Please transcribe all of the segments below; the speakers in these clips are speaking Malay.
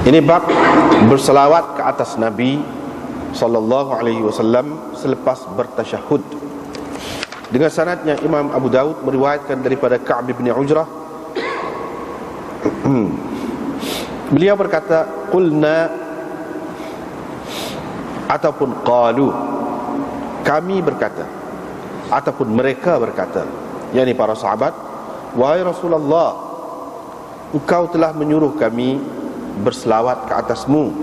Ini bab berselawat ke atas Nabi sallallahu alaihi wasallam selepas bertasyahud. Dengan sanadnya Imam Abu Daud meriwayatkan daripada Ka'b bin Ujrah. Beliau berkata, qulna, ataupun qalu, kami berkata, ataupun mereka berkata, yakni para sahabat, wahai Rasulullah, engkau telah menyuruh kami berselawat ke atasmu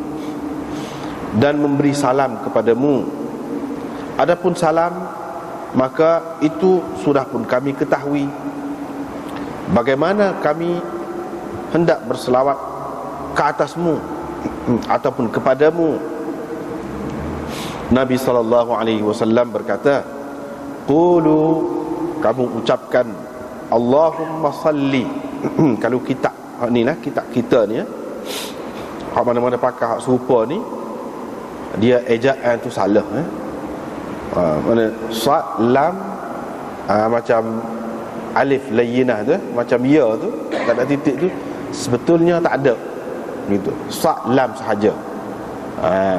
dan memberi salam kepadamu. Adapun salam, maka itu sudah pun kami ketahui. Bagaimana kami hendak berselawat ke atasmu ataupun kepadamu? Nabi SAW berkata, qulu, kamu ucapkan, Allahumma salli. Kalau kitab ni lah, kitab kita ni, hak mana-mana pakai hak serupa ni, dia ejaan tu salah. Mana sad lam, macam alif layyinah tu, macam ya tu, tak ada titik tu, sebetulnya tak ada gitu. Sad lam sahaja.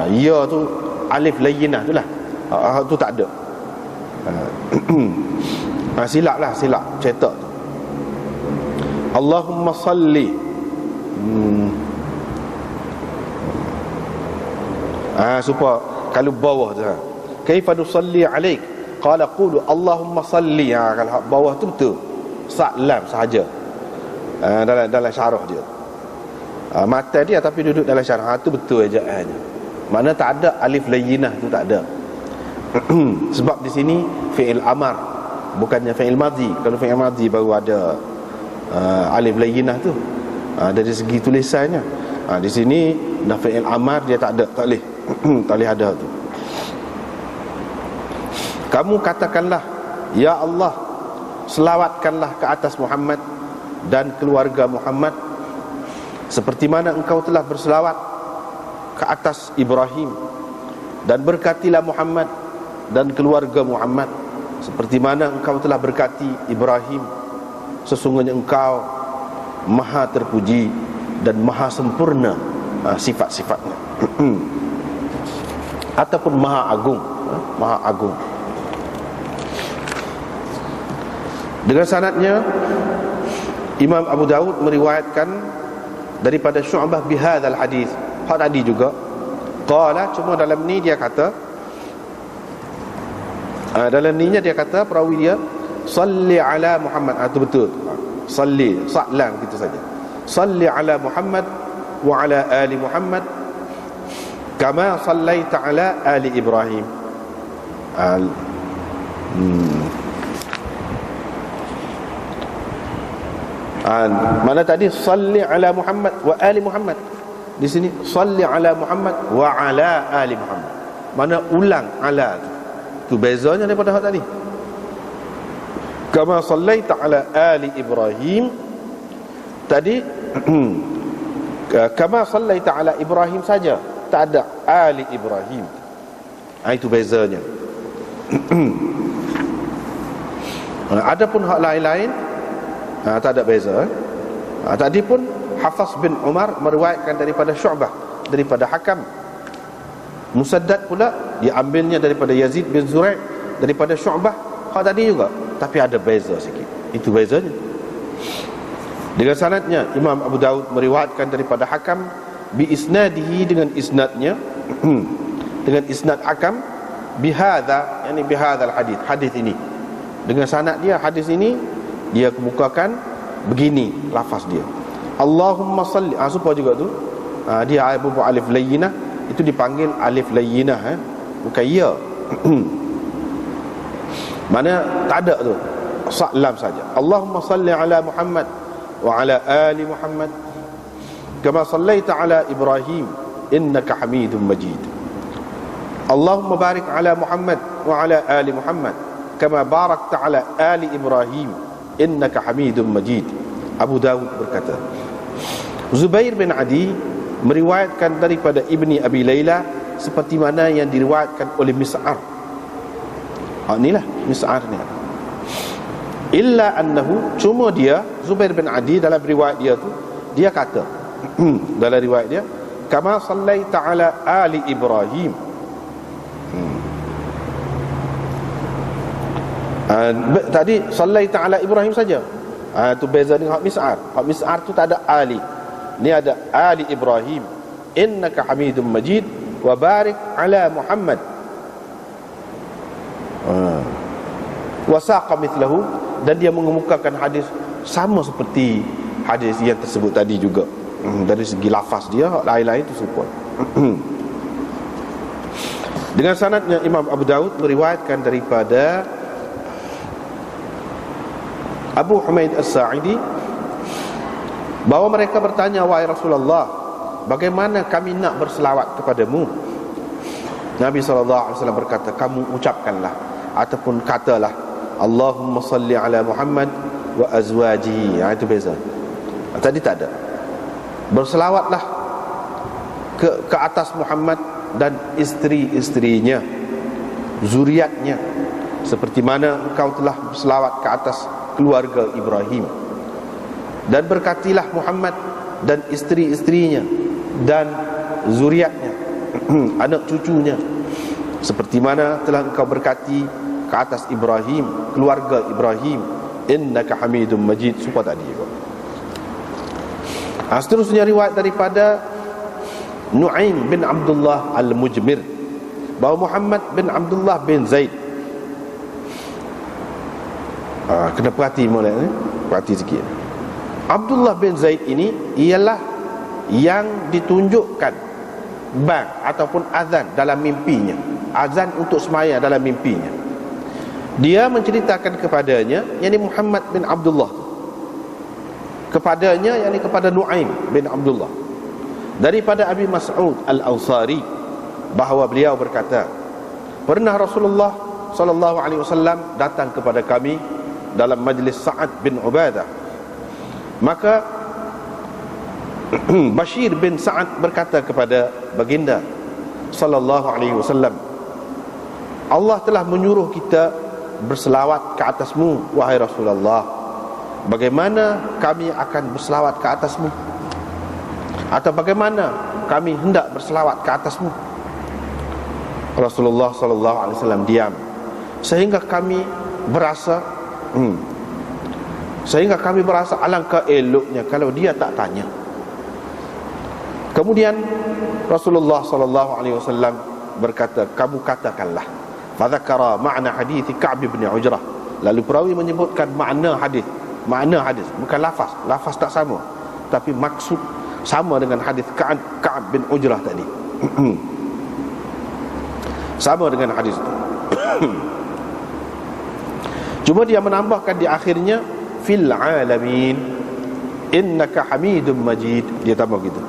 Ya tu alif layyinah tu lah, tu tak ada. Silap lah, silap cetak tu. Allahumma salli. Supaya kalau bawah tu, kaifa nusalli alaik, qala qulu Allahumma salli. Kalau bawah tu betul salam sahaja, dalam syarah dia, mata dia tapi duduk dalam syarah, tu betul ejaannya. Mana tak ada alif layyinah tu, tak ada. Sebab di sini fi'il amar, bukannya fi'il madhi. Kalau fi'il madhi baru ada alif layyinah tu, dari segi tulisannya. Di sini dah fi'il amar, dia tak ada, tak boleh tak boleh ada tu. Kamu katakanlah, ya Allah, selawatkanlah ke atas Muhammad dan keluarga Muhammad seperti mana engkau telah berselawat ke atas Ibrahim, dan berkatilah Muhammad dan keluarga Muhammad seperti mana engkau telah berkati Ibrahim. Sesungguhnya engkau maha terpuji dan maha sempurna sifat-sifatnya. Ataupun maha agung, maha agung. Dengan sanadnya Imam Abu Daud meriwayatkan daripada Syu'bah bihadzal hadis. Hak tadi juga qala, cuma dalam ni dia kata, dalam ni nya dia kata, perawi dia, salli ala Muhammad. Itu betul, salli salam gitu saja. Salli ala Muhammad wa ala ali Muhammad kama sallaita ala ali Ibrahim. Mana tadi salli ala Muhammad wa ali Muhammad, di sini salli ala Muhammad wa ala ali Muhammad. Mana ulang ala tu bezanya daripada hak tadi. Kama sallaita ala ali Ibrahim, tadi kama sallaita ala Ibrahim saja, tak ada ali Ibrahim. Itu bezanya. Adapun hak lain-lain, tak ada beza. Tadi pun Hafs bin Umar meriwayatkan daripada Syu'bah, daripada Hakam. Musaddad pula diambilnya daripada Yazid bin Zurai', daripada Syu'bah. Hak tadi juga, tapi ada beza sikit. Itu bezanya. Dengan sanadnya Imam Abu Daud meriwayatkan daripada Hakam bi isnadihi, dengan isnadnya dengan isnad Hakam bihadza, yani bihadzal hadis, hadis ini dengan sanad dia, hadis ini dia kemukakan begini lafaz dia, Allahumma salli. Supaya juga tu dia alif layyinah, itu dipanggil alif layyinah, bukan ya. Mana tak ada tu, salam saja. Allahumma salli ala Muhammad wa ala ali Muhammad kama sallaita ala Ibrahim innaka Hamidum Majid. Allahumma barik ala Muhammad wa ala ali Muhammad kama barakta ala ali Ibrahim innaka Hamidum Majid. Abu Dawud berkata. Zubair bin Adi meriwayatkan daripada Ibni Abi Layla seperti mana yang diriwayatkan oleh Mis'ar. Inilah Mis'ar ni. Illa annahu, cuma dia Zubair bin Adi dalam riwayat dia tu, dia kata dalam riwayat dia, kama sallaita ala ali Ibrahim. Tadi sallaita ala Ibrahim saja. Itu beza dengan hak mis'ar. Hak mis'ar tu tak ada ali. Ni ada ali Ibrahim. Innaka Hamidum Majid wa barik ala Muhammad. Wasaqa mithlahu, dan dia mengemukakan hadis sama seperti hadis yang tersebut tadi juga. Dari segi lafaz dia, lain-lain itu serupa. Dengan sanadnya Imam Abu Daud meriwayatkan daripada Abu Humaid As-Sa'idi bahawa mereka bertanya, wahai Rasulullah, bagaimana kami nak berselawat kepadamu? Nabi SAW berkata, kamu ucapkanlah ataupun katalah, Allahumma salli ala Muhammad wa azwajihi. Itu beza. Tadi tak ada. Berselawatlah ke atas Muhammad dan isteri-isterinya, zuriatnya, seperti mana engkau telah berselawat ke atas keluarga Ibrahim. Dan berkatilah Muhammad dan isteri-isterinya dan zuriatnya, anak cucunya, seperti mana telah engkau berkati ke atas Ibrahim, keluarga Ibrahim. Innaka Hamidum Majid. Supaya tadi juga. Seterusnya riwayat daripada Nu'aim bin Abdullah Al-Mujmir bahawa Muhammad bin Abdullah bin Zaid, kena perhati molek ni, perhati sikit. Abdullah bin Zaid ini ialah yang ditunjukkan bang ataupun azan dalam mimpinya, azan untuk semaya dalam mimpinya. Dia menceritakan kepadanya, yakni Muhammad bin Abdullah, kepadanya, yakni kepada Nu'aim bin Abdullah, daripada Abi Mas'ud Al-Ansari, bahawa beliau berkata, pernah Rasulullah sallallahu alaihi wasallam datang kepada kami dalam majlis Sa'ad bin Ubadah. Maka Bashir bin Sa'ad berkata kepada baginda sallallahu alaihi wasallam, Allah telah menyuruh kita berselawat ke atasmu, wahai Rasulullah. Bagaimana kami akan berselawat ke atasmu? Atau bagaimana kami hendak berselawat ke atasmu? Rasulullah sallallahu alaihi wasallam diam, sehingga kami berasa alangkah eloknya kalau dia tak tanya. Kemudian Rasulullah sallallahu alaihi wasallam berkata, kamu katakanlah. Fadzakara makna hadis Ka'b bin Ujrah. Lalu perawi menyebutkan makna hadis, bukan lafaz tak sama, tapi maksud sama dengan hadis Ka'b bin Ujrah tadi. Sama dengan hadis itu. Cuma dia menambahkan di akhirnya fil alamin innaka Hamidum Majid. Dia tambah gitu.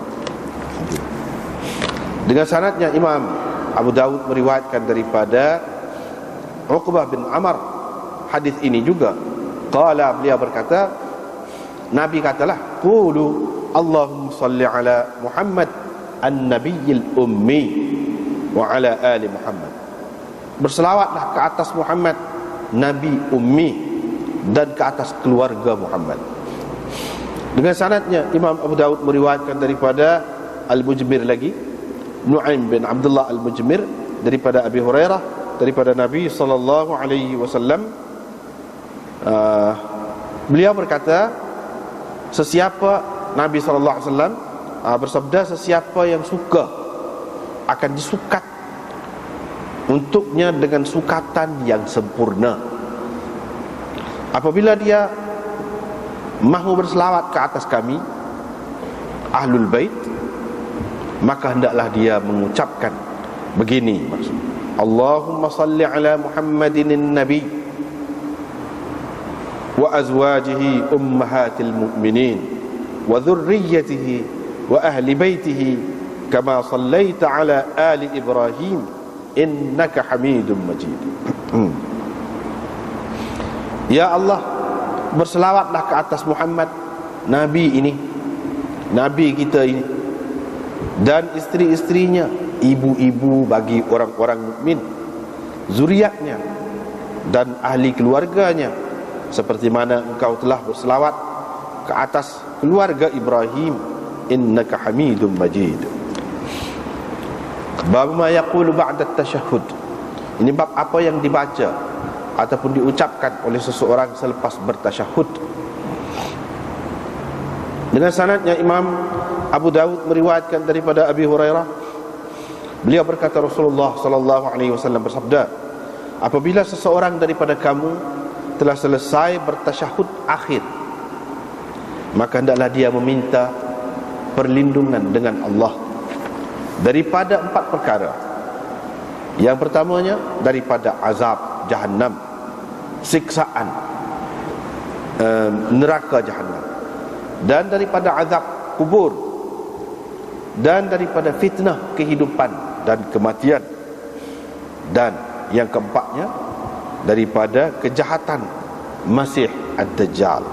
Dengan sanadnya Imam Abu Daud meriwayatkan daripada Uqbah bin Amr hadis ini juga. Qala, beliau berkata, Nabi katalah, qulu Allahumma salli ala Muhammad an-nabiyil ummi wa ala ali Muhammad. Berselawatlah ke atas Muhammad Nabi ummi dan ke atas keluarga Muhammad. Dengan sanadnya Imam Abu Daud meriwayatkan daripada Al-Mujmir lagi, Nu'aim bin Abdullah Al-Mujmir, daripada Abi Hurairah, daripada Nabi sallallahu alaihi wasallam, beliau berkata, sesiapa, Nabi sallallahu alaihi wasallam bersabda, sesiapa yang suka akan disukat untuknya dengan sukatan yang sempurna. Apabila dia mahu berselawat ke atas kami, Ahlul Bait, maka hendaklah dia mengucapkan begini, maksud Allahumma salli ala Muhammadin nabi wa azwajihi ummahatil mu'minin wa dhurriyyatihi wa ahli baitihi kama sallaita ala ali Ibrahim innaka Hamidum Majid. Ya Allah, berselawatlah ke atas Muhammad, Nabi ini, Nabi kita ini, dan isteri-isterinya, ibu-ibu bagi orang-orang mukmin, zuriatnya dan ahli keluarganya, seperti mana engkau telah berselawat ke atas keluarga Ibrahim, innaka Hamidum Majid. Bab ma yaqulu ba'da tasyahhud. Ini bab apa yang dibaca ataupun diucapkan oleh seseorang selepas bertasyahud. Dengan sanadnya Imam Abu Dawud meriwayatkan daripada Abi Hurairah, beliau berkata Rasulullah sallallahu alaihi wasallam bersabda, apabila seseorang daripada kamu telah selesai bertasyahud akhir, maka hendaklah dia meminta perlindungan dengan Allah daripada 4 perkara. Yang pertamanya daripada azab Jahannam, siksaan neraka Jahannam, dan daripada azab kubur, dan daripada fitnah kehidupan dan kematian, dan yang keempatnya daripada kejahatan Masih Ad-Dajjal.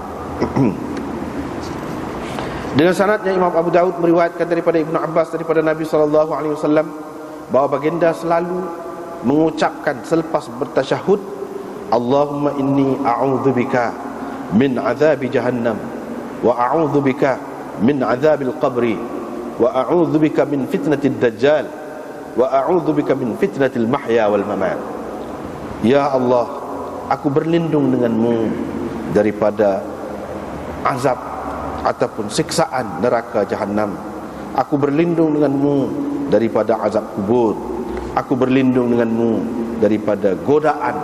Dengan sanadnya Imam Abu Dawud meriwayatkan daripada Ibnu Abbas daripada Nabi SAW bahawa baginda selalu mengucapkan selepas bertasyahud, Allahumma inni a'udzubika min azabi jahannam, wa a'udzubika min azabil qabri, wa a'udzubika min fitnatid dajjal, wa a'udzubika min fitnatil mahya wal mamat. Ya Allah, aku berlindung denganmu daripada azab ataupun siksaan neraka Jahannam. Aku berlindung denganmu daripada azab kubur. Aku berlindung denganmu daripada godaan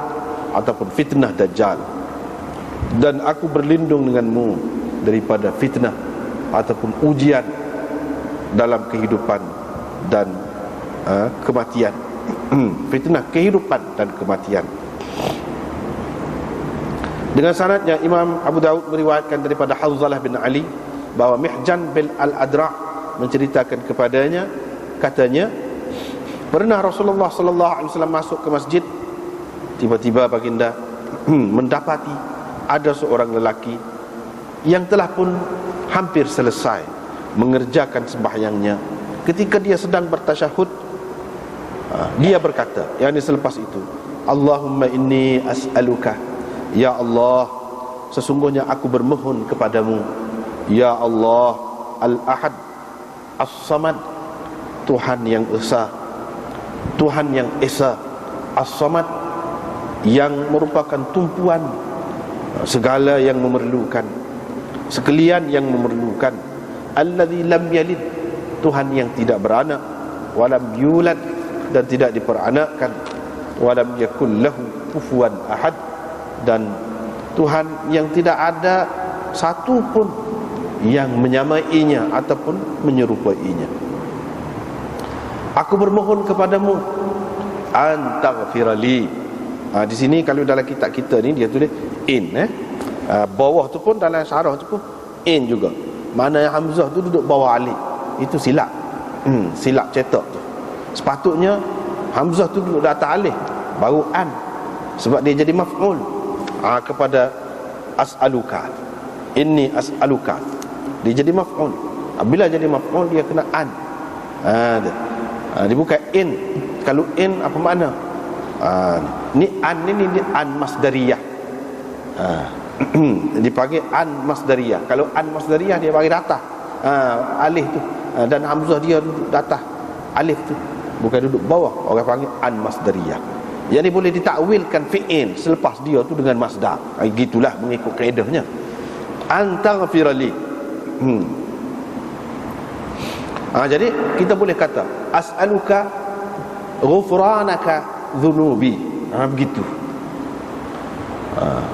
ataupun fitnah Dajjal. Dan aku berlindung denganmu daripada fitnah ataupun ujian dalam kehidupan dan kematian. Fitnah kehidupan dan kematian. Dengan sanadnya Imam Abu Dawud meriwayatkan daripada Hanzalah bin Ali bahawa Mihjan bin Al-Adra' menceritakan kepadanya, katanya, pernah Rasulullah sallallahu alaihi wasallam masuk ke masjid, tiba-tiba baginda mendapati ada seorang lelaki yang telah pun hampir selesai mengerjakan sembahyangnya. Ketika dia sedang bertasyahud, dia berkata, yakni selepas itu, Allahumma inni as'aluka, ya Allah, sesungguhnya aku bermohon kepadamu, ya Allah, Al-Ahad As-Samad, Tuhan yang Esa, Tuhan yang Esa, As-Samad, yang merupakan tumpuan segala yang memerlukan, sekalian yang memerlukan, Alladzi lam yalid, Tuhan yang tidak beranak, walam yulad, dan tidak diperanakkan, walam yakul lahu kufuwan ahad, dan Tuhan yang tidak ada satu pun yang menyamainya ataupun menyerupainya. Aku bermohon kepadamu antaghfirali. Di sini kalau dalam kitab kita ni dia tulis in, bawah tu pun dalam syarah tu pun in juga. Mana yang hamzah tu duduk bawah alif. Itu silap. Silap cetak tu. Sepatutnya hamzah tu duduk di atas alif, baru an, sebab dia jadi maf'ul kepada as'aluka. Inni as'aluka, dia jadi maf'ul. Bila jadi maf'ul dia kena an. Dia bukan in. Kalau in apa makna? Ni an ni an masdariyah. Dipanggil an masdariyah. Kalau an masdariyah dia bagi datah. Alif tu dan hamzah dia duduk datah. Alif tu bukan duduk bawah. Orang panggil an masdariyah. Jadi boleh ditakwilkan fi'il selepas dia tu dengan masdar. Gitulah mengikut kaedahnya. Antaghfirali. Jadi kita boleh kata as'aluka ghufranaka dhunubi. Begitu.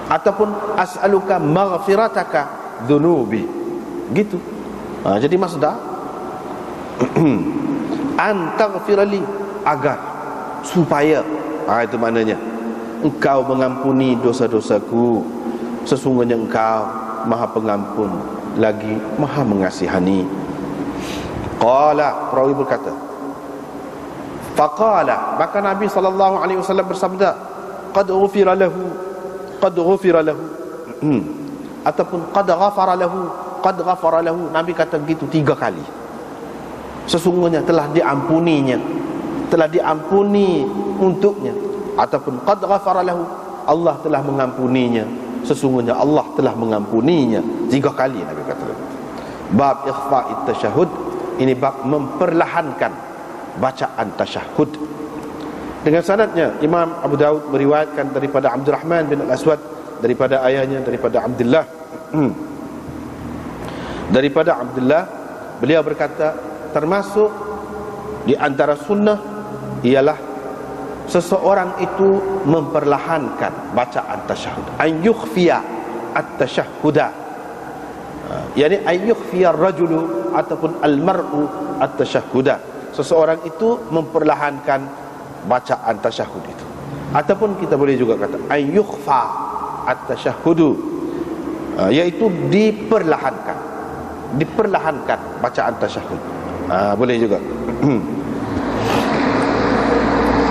Ataupun as'aluka maghfirataka dhunubi. Gitu. Jadi masdar. Antaghfirali, agar, supaya, itu maknanya, engkau mengampuni dosa-dosaku, sesungguhnya engkau Maha Pengampun lagi Maha Mengasihani. Qala, perawi berkata, faqala, maka Nabi SAW bersabda, qad ghufira lahu, qad ghufira lahu, ataupun qad ghafara lahu, qad ghafara lahu. Nabi kata begitu 3 kali. Sesungguhnya telah diampuninya, telah diampuni untuknya, ataupun qad ghafara lahu, Allah telah mengampuninya, sesungguhnya Allah telah mengampuninya. 3 kali Nabi kata. Bab ikhfa'it tasyahud, ini bab memperlahankan bacaan tasyahud. Dengan sanadnya Imam Abu Daud meriwayatkan daripada Abdurrahman bin Al-Aswad, daripada ayahnya, daripada Abdullah daripada Abdullah, beliau berkata, termasuk di antara sunnah ialah seseorang itu memperlahankan bacaan tasyahud, an yukhfiya at-tasyahhuda, yani an yukhfiya ar-rajulu ataupun al-mar'u at-tasyahhuda. Seseorang itu memperlahankan bacaan tasyahud itu, ataupun kita boleh juga kata an yukhfa at-tasyahhudu, iaitu diperlahankan bacaan tasyahud. Boleh juga.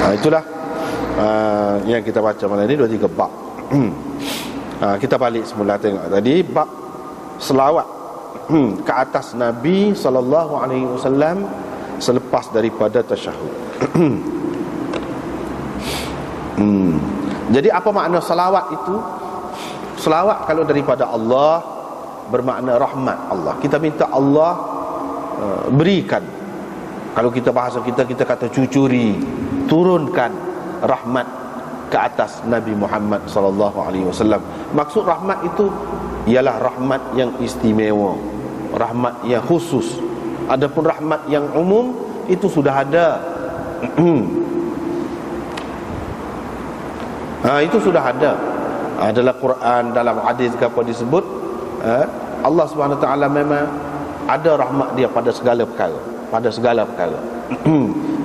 Itulah yang kita baca malam ini 2-3 bab. Kita balik semula tengok tadi bab selawat ke atas Nabi SAW selepas daripada tasyahud. Jadi apa makna selawat itu? Selawat kalau daripada Allah bermakna rahmat Allah. Kita minta Allah berikan, kalau kita bahasa kita kata cucuri, turunkan rahmat ke atas Nabi Muhammad SAW. Maksud rahmat itu ialah rahmat yang istimewa, rahmat yang khusus. Adapun rahmat yang umum itu sudah ada. Itu sudah ada dalam Quran, dalam hadis apa disebut, Allah SWT memang ada rahmat dia pada segala perkara,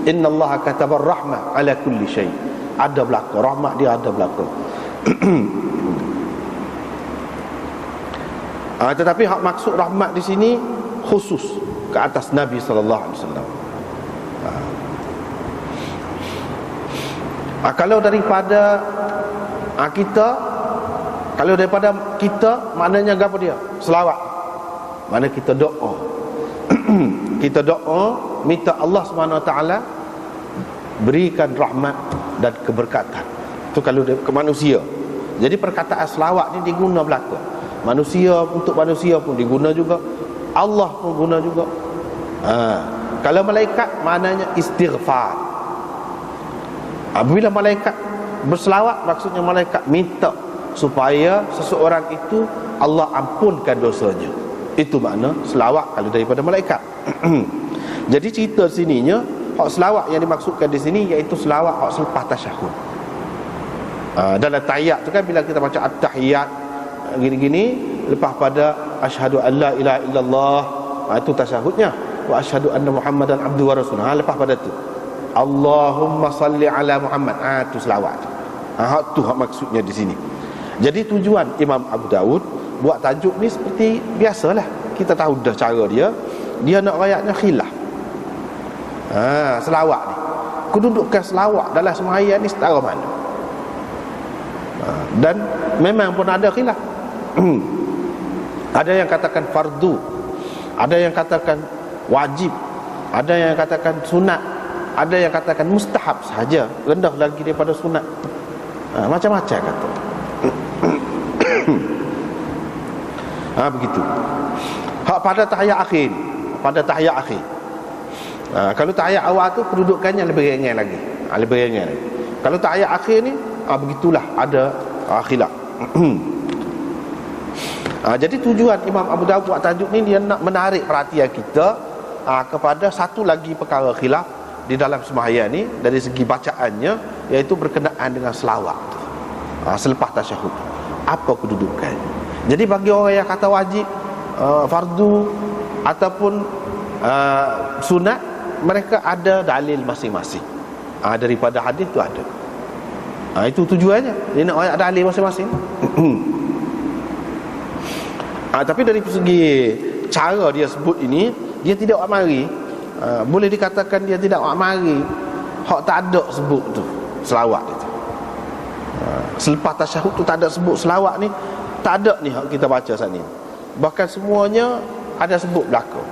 innallaha katabar rahmah ala kulli syai. Ada belaka rahmat dia, ada belaka. Tetapi hak maksud rahmat di sini khusus ke atas Nabi sallallahu alaihi wasallam. Kalau daripada kita, maknanya apa dia? Selawat. Mana kita doa. Kita doa minta Allah SWT berikan rahmat dan keberkatan. Itu kalau ke manusia. Jadi perkataan selawat ni diguna belaka. Manusia, untuk manusia pun diguna juga, Allah pun guna juga. Kalau malaikat maknanya istighfar. Apabila malaikat berselawat, maksudnya malaikat minta supaya seseorang itu Allah ampunkan dosanya. Itu makna selawat kalau daripada malaikat. Jadi cerita sininya, hak selawat yang dimaksudkan di sini iaitu selawat hak selepas tasyahud. Dalam tahiyat tu kan, bila kita baca at-tahiyat gini-gini, lepas pada asyhadu an la ilaha illallah, itu tasyahudnya, wa asyhadu anna muhammadan abduhu wa rasuluh. Lepas pada tu Allahumma salli ala Muhammad, itu selawat. Hak tu hak maksudnya di sini. Jadi tujuan Imam Abu Daud buat tajuk ni seperti biasalah. Kita tahu dah cara dia. Dia nak rayatnya khilaf. Selawat ni, kedudukan selawat dalam sembahyang ni setara mana? Dan memang pun ada khilaf. Ada yang katakan fardu, ada yang katakan wajib, ada yang katakan sunat, ada yang katakan mustahab sahaja, rendah lagi daripada sunat. Macam-macam kata. Begitu. Hak pada tahiyat akhir, kalau tahiyat awal tu kedudukannya lebih ringan lagi. Kalau tahiyat akhir ni, begitulah ada khilaf. Jadi tujuan Imam Abu Daud buat tajuk ni, dia nak menarik perhatian kita kepada satu lagi perkara khilaf di dalam sembahyang ni dari segi bacaannya, iaitu berkenaan dengan selawat selepas tasyahud. Apa kedudukan? Jadi bagi orang yang kata wajib, fardu ataupun sunat, mereka ada dalil masing-masing. Daripada hadis tu ada. Itu tujuannya, dia nak ada dalil masing-masing. Tapi dari segi cara dia sebut ini, dia tidak buat mari. Boleh dikatakan dia tidak buat mari. Hak tak ada sebut tu selawat itu. Selepas tasyahud tu tak ada sebut selawat ni. Tak ada ni hak kita baca saat ni. Bahkan semuanya ada sebut belakang.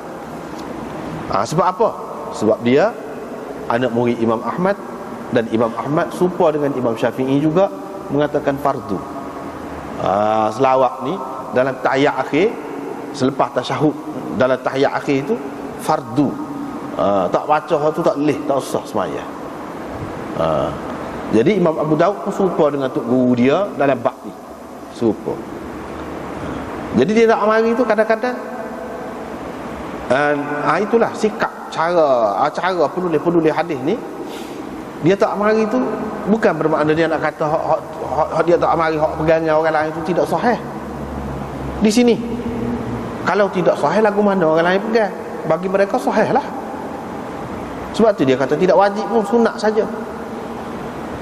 Sebab apa? Sebab dia anak murid Imam Ahmad, dan Imam Ahmad serupa dengan Imam Syafi'i juga mengatakan fardu. Selawat ni dalam tahiyat akhir, selepas tasyahud, dalam tahiyat akhir itu fardu. Tak baca hak tu tak leh, tak usah sembahyang. Jadi Imam Abu Daud pun serupa dengan tok guru dia dalam bab ni. Serupa. Jadi dia tak mari tu kadang-kadang itulah sikap cara penulis hadis ni. Dia tak mari tu bukan bermakna dia nak kata hak dia tak mari hak pegangan orang lain tu tidak sahih. Di sini kalau tidak sahih lagu mana orang lain pegang, bagi mereka sahih lah. Sebab tu dia kata tidak wajib pun, sunat saja.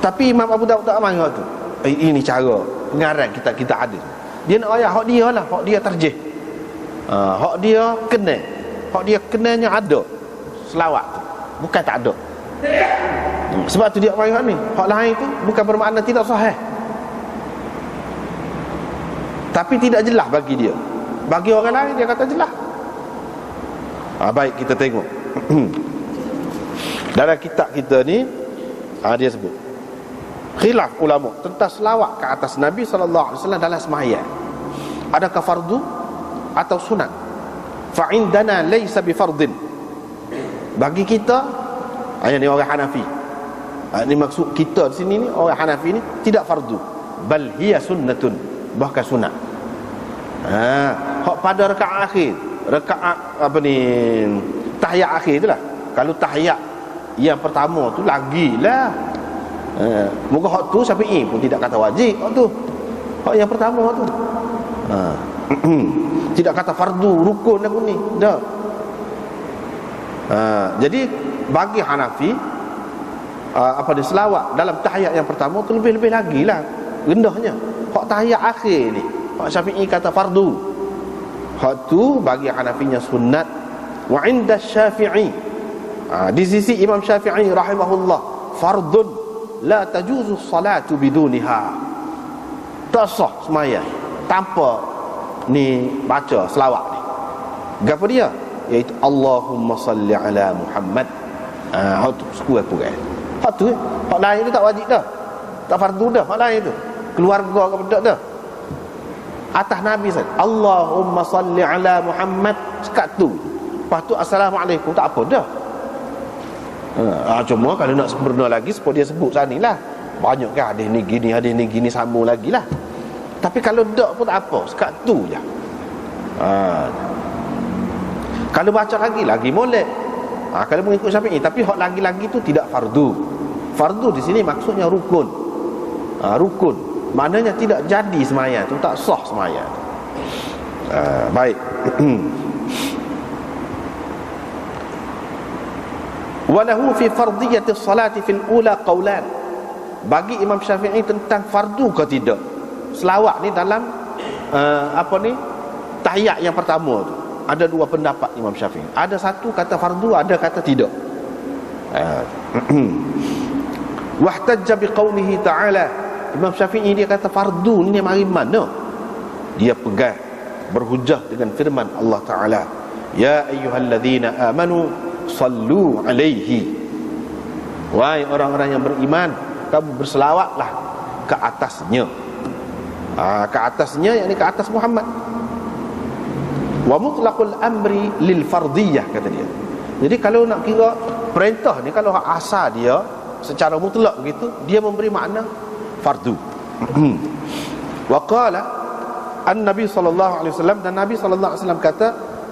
Tapi Imam Abu Daud tak mari hak tu. Ini cara pengarang kita hadis. Dia nak ayat hak dia lah, hak dia tarjih. Hak dia kena. Hak dia kenanya ada selawat tu, bukan tak ada. Sebab tu dia mari hak ni. Hak lain tu bukan bermakna tidak sahih, tapi tidak jelas bagi dia. Bagi orang lain dia kata jelas. Baik, kita tengok dalam kitab kita ni, dia sebut khilaf ulama tentang selawat ke atas Nabi sallallahu alaihi wasallam dalam sembahyang. Adakah fardu atau sunat? Fa indana laysa bi fardin. Bagi kita, ni orang Hanafi. Ini maksud kita di sini ni, orang Hanafi ni tidak fardu, bal hiya sunnatun, bahkan sunat. Hak pada rakaat akhir, rakaat tahiyat akhir itulah. Kalau tahiyat yang pertama tu lagilah. Moga hak tu Syafi'i pun tidak kata wajib hak tu. Hak yang pertama tu. Tidak kata fardu, rukun lagu ni. Dah. Jadi bagi Hanafi dia selawat dalam tahiyat yang pertama tu lebih-lebih lagi lah rendahnya. Hak tahiyat akhir ni hak Syafi'i kata fardu. Hak tu bagi Hanafinya sunat. Wa inda Syafi'i, di sisi Imam Syafi'i rahimahullah, fardun la tajuzu salatu biduniha. Tak sah sembahyang tanpa ni baca selawat ni. Gapo dia? Iaitu Allahumma salli ala Muhammad. Hak tu sekurang-kurang. Hak tu, hak lain tu tak wajib dah. Tak fardu dah hak lain tu. Keluarga ke budak dah. Atas Nabi saja. Allahumma salli ala Muhammad, sekat tu. Lepas tu assalamualaikum tak apa dah. Cuma kalau nak sempurna lagi, seperti dia sebut sana lah, banyak kan hadis ni gini sambung lagi lah. Tapi kalau tak pun tak apa, sekat tu je. Kalau baca lagi molek. Kalau mengikut Syafi'i, tapi hak lagi-lagi tu tidak fardu. Fardu di sini maksudnya rukun. Rukun maknanya tidak jadi sembahyang tu, tak sah sembahyang. Baik. Walahu fi fardiyati salati fil ula qaulan. Bagi Imam Syafi'i tentang fardu ke tidak selawat ni dalam tahiyat yang pertama tu, ada dua pendapat Imam Syafi'i. Ada satu kata fardu, ada kata tidak. Wahtajja biqaulihi ta'ala. Imam Syafi'i dia kata fardu ni mari mana? Dia pegang berhujah dengan firman Allah Ta'ala, ya ayyuhalladzina amanu sallu alaihi. Wahai orang-orang yang beriman, kamu berselawatlah ke atasnya. Ke atasnya, yakni ke atas Muhammad. Wa mutlaqul amri lil fardiyah, kata dia. Jadi kalau nak kira perintah ni, kalau asal dia secara mutlak begitu, dia memberi makna fardu. Wa qala an-nabi sallallahu alaihi wasallam, dan Nabi sallallahu alaihi wasallam kata,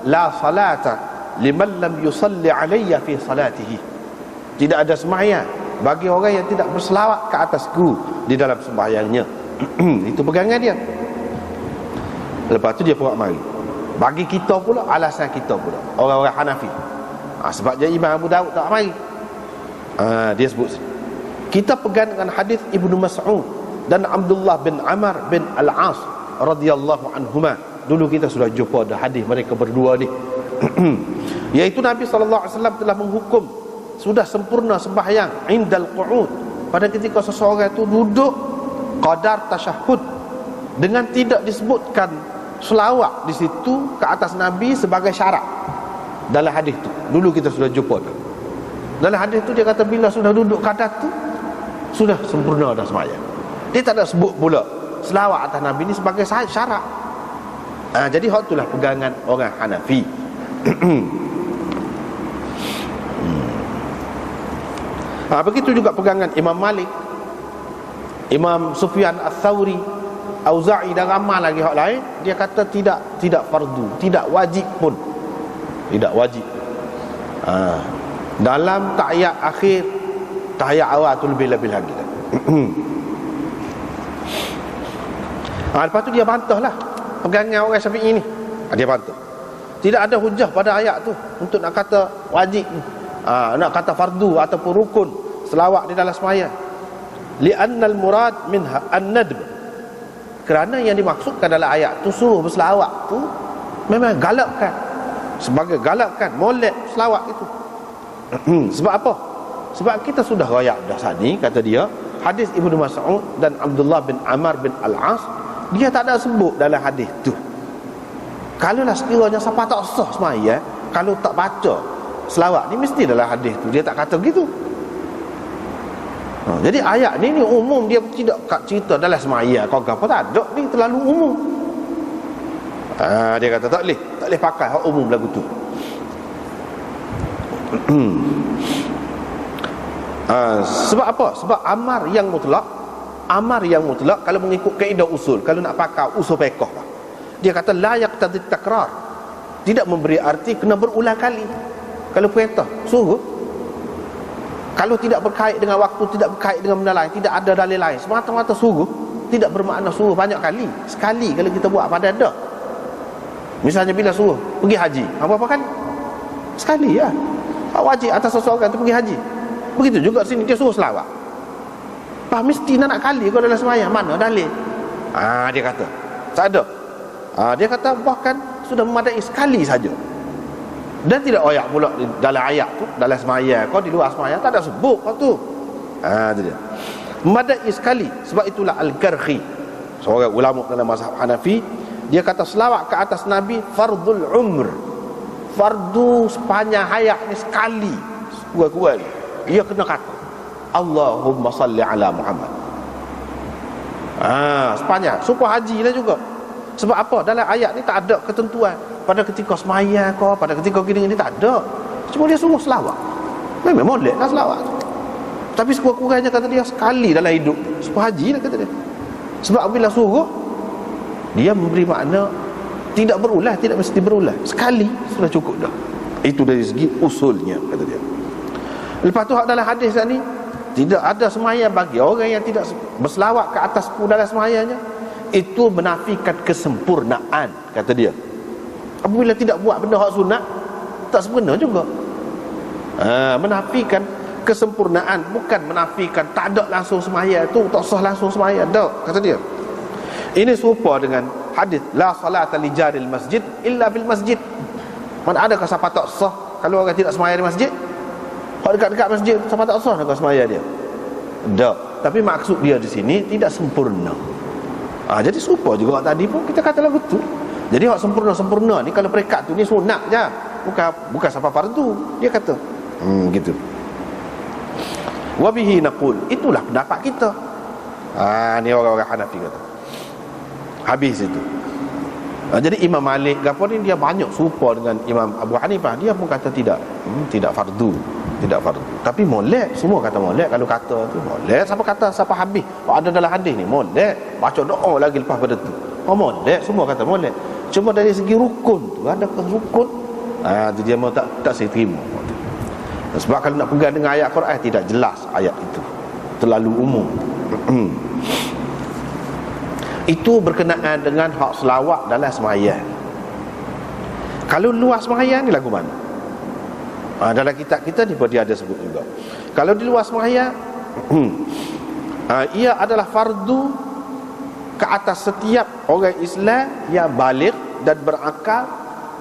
la salata liman lam yusalli alayya fi salatihi. Tidak ada sembahyang bagi orang yang tidak berselawat ke atasku di dalam sembahyangnya. Itu pegangan dia. Lepas tu dia pun mari bagi kita pula, alasan kita pula, orang-orang Hanafi. Sebab dia Imam Abu Daud tak mari. Dia sebut kita pegang dengan hadis Ibnu Mas'ud dan Abdullah bin Amr bin Al-As radhiyallahu anhuma. Dulu kita sudah jumpa dah hadis mereka berdua ni. Iaitu Nabi sallallahu alaihi wasallam telah menghukum sudah sempurna sembahyang indal qu'ud, pada ketika seseorang itu duduk qadar tasyahud, dengan tidak disebutkan selawat di situ ke atas Nabi sebagai syarat dalam hadis tu. Dulu kita sudah jumpa dah. Dalam hadis tu dia kata bila sudah duduk qadar tu sudah sempurna dah sembahyang. Dia tak ada sebut pula selawat atas Nabi ni sebagai syarat. Jadi hak itulah pegangan orang Hanafi. Begitu juga pegangan Imam Malik, Imam Sufyan Ats-Tsauri, Auza'i dan ramai lagi hak lain. Dia kata tidak fardu, tidak wajib pun. Tidak wajib. Dalam tahiyat akhir, tahiyat awal tu lebih-lebih lagi. Lepas tu dia bantahlah pegangan orang Syafi'i ni. Dia bantah. Tidak ada hujah pada ayat tu untuk nak kata wajib, nak kata fardu ataupun rukun selawat di dalam sembahyang. Li'annal murad minha an-nadb. Kerana yang dimaksudkan dalam ayat tu suruh berselawat tu memang galakkan, sebagai galakkan, molek selawat itu. Sebab apa? Sebab kita sudah rayak dah tadi, kata dia, hadis Ibnu Mas'ud dan Abdullah bin Amr bin Al-As, dia tak ada sebut dalam hadis tu. Kalaulah sekiranya siapa tak sah sembahyang, kalau tak baca selawat ni, mesti dalam hadis tu dia tak kata begitu. Jadi ayat ni umum, dia tidak cerita dalam sembahyang kau apa, tak ada, ni terlalu umum. Dia kata tak boleh pakai hak umum lagu tu. Sebab apa? Sebab amar yang mutlak kalau mengikut kaedah usul, kalau nak pakai usul fiqh, dia kata la yaqtadi takrar, tidak memberi arti kena berulang kali. Kalau perintah suruh, kalau tidak berkait dengan waktu, tidak berkait dengan benda lain, tidak ada dalil lain, semata-mata suruh, tidak bermakna suruh banyak kali. Sekali kalau kita buat pada dah. Misalnya bila suruh pergi haji, apa kan? Sekali ya. Wajib atas seseorang tu pergi haji. Begitu juga sini dia suruh selawat. Mesti nak kali kau dalam sembahyang, mana dalil? Dia kata tak ada. Dia kata bahkan sudah memadai sekali saja. Dan tidak oyak pula dalam ayat tu, dalam sembahyang kau, di luar sembahyang tak ada sebut kau tu. Itu dia. Memadai sekali. Sebab itulah Al-Karhi, seorang ulama dalam mazhab Hanafi, dia kata selawat ke atas Nabi fardul umr, fardu sepanjang hayat ni sekali, kurang-kurang dia kena kata Allahumma salli ala Muhammad. Sepanjang supaya haji lah juga. Sebab apa? Dalam ayat ni tak ada ketentuan pada ketika sembahyang kau, pada ketika gini tak ada. Cuma dia suruh selawat. Memang molek lah selawat. Tapi sekurang-kurangnya kata dia sekali dalam hidup, supaya haji lah kata dia. Sebab bila suruh, dia memberi makna tidak berulang, tidak mesti berulang. Sekali sudah cukup dah. Itu dari segi usulnya, kata dia. Lepas tu dalam hadis ni, tidak ada sembahyang bagi orang yang tidak berselawat ke atas dalam sembahyangnya. Itu menafikan kesempurnaan, kata dia. Apabila tidak buat benda hak sunat, tak sempurna juga. Menafikan kesempurnaan, bukan menafikan tak ada langsung sembahyang tu, tak sah langsung sembahyang, tak, kata dia. Ini serupa dengan hadis la salata li jaril masjid illa bil masjid. Mana adakah siapa tak sah kalau orang tidak sembahyang di masjid? Kalau dekat-dekat masjid siapa tak sah nak sembahyang dia? Tak. Tapi maksud dia di sini tidak sempurna. Jadi serupa juga tadi pun kita kata lagu tu. Jadi hak sempurna ni kalau perekat tu ni sunat je, bukan sampai fardu. Dia kata gitu. Wa bihi naqul, itulah pendapat kita. Ni orang-orang Hanafi kata. Habis itu. Jadi Imam Malik gapo ni dia banyak serupa dengan Imam Abu Hanifah. Dia pun kata tidak fardu, tidak fardu. Tapi molek, semua kata molek. Kalau kata tu molek, siapa habis ada dalam hadis ni molek, baca doa lagi lepas pada tu. Molek, semua kata molek. Cuma dari segi rukun tu, adakah rukun? Tu dia mau tak saya terima. Sebab kalau nak pegang dengan ayat Quran, tidak jelas ayat itu, terlalu umum. Itu berkenaan dengan hak selawat dalam sembahyang. Kalau luar sembahyang ni lagu mana? Dalam kitab kita ni dia ada sebut juga. Kalau di luar sembahyang, ia adalah fardu ke atas setiap orang Islam yang baligh dan berakal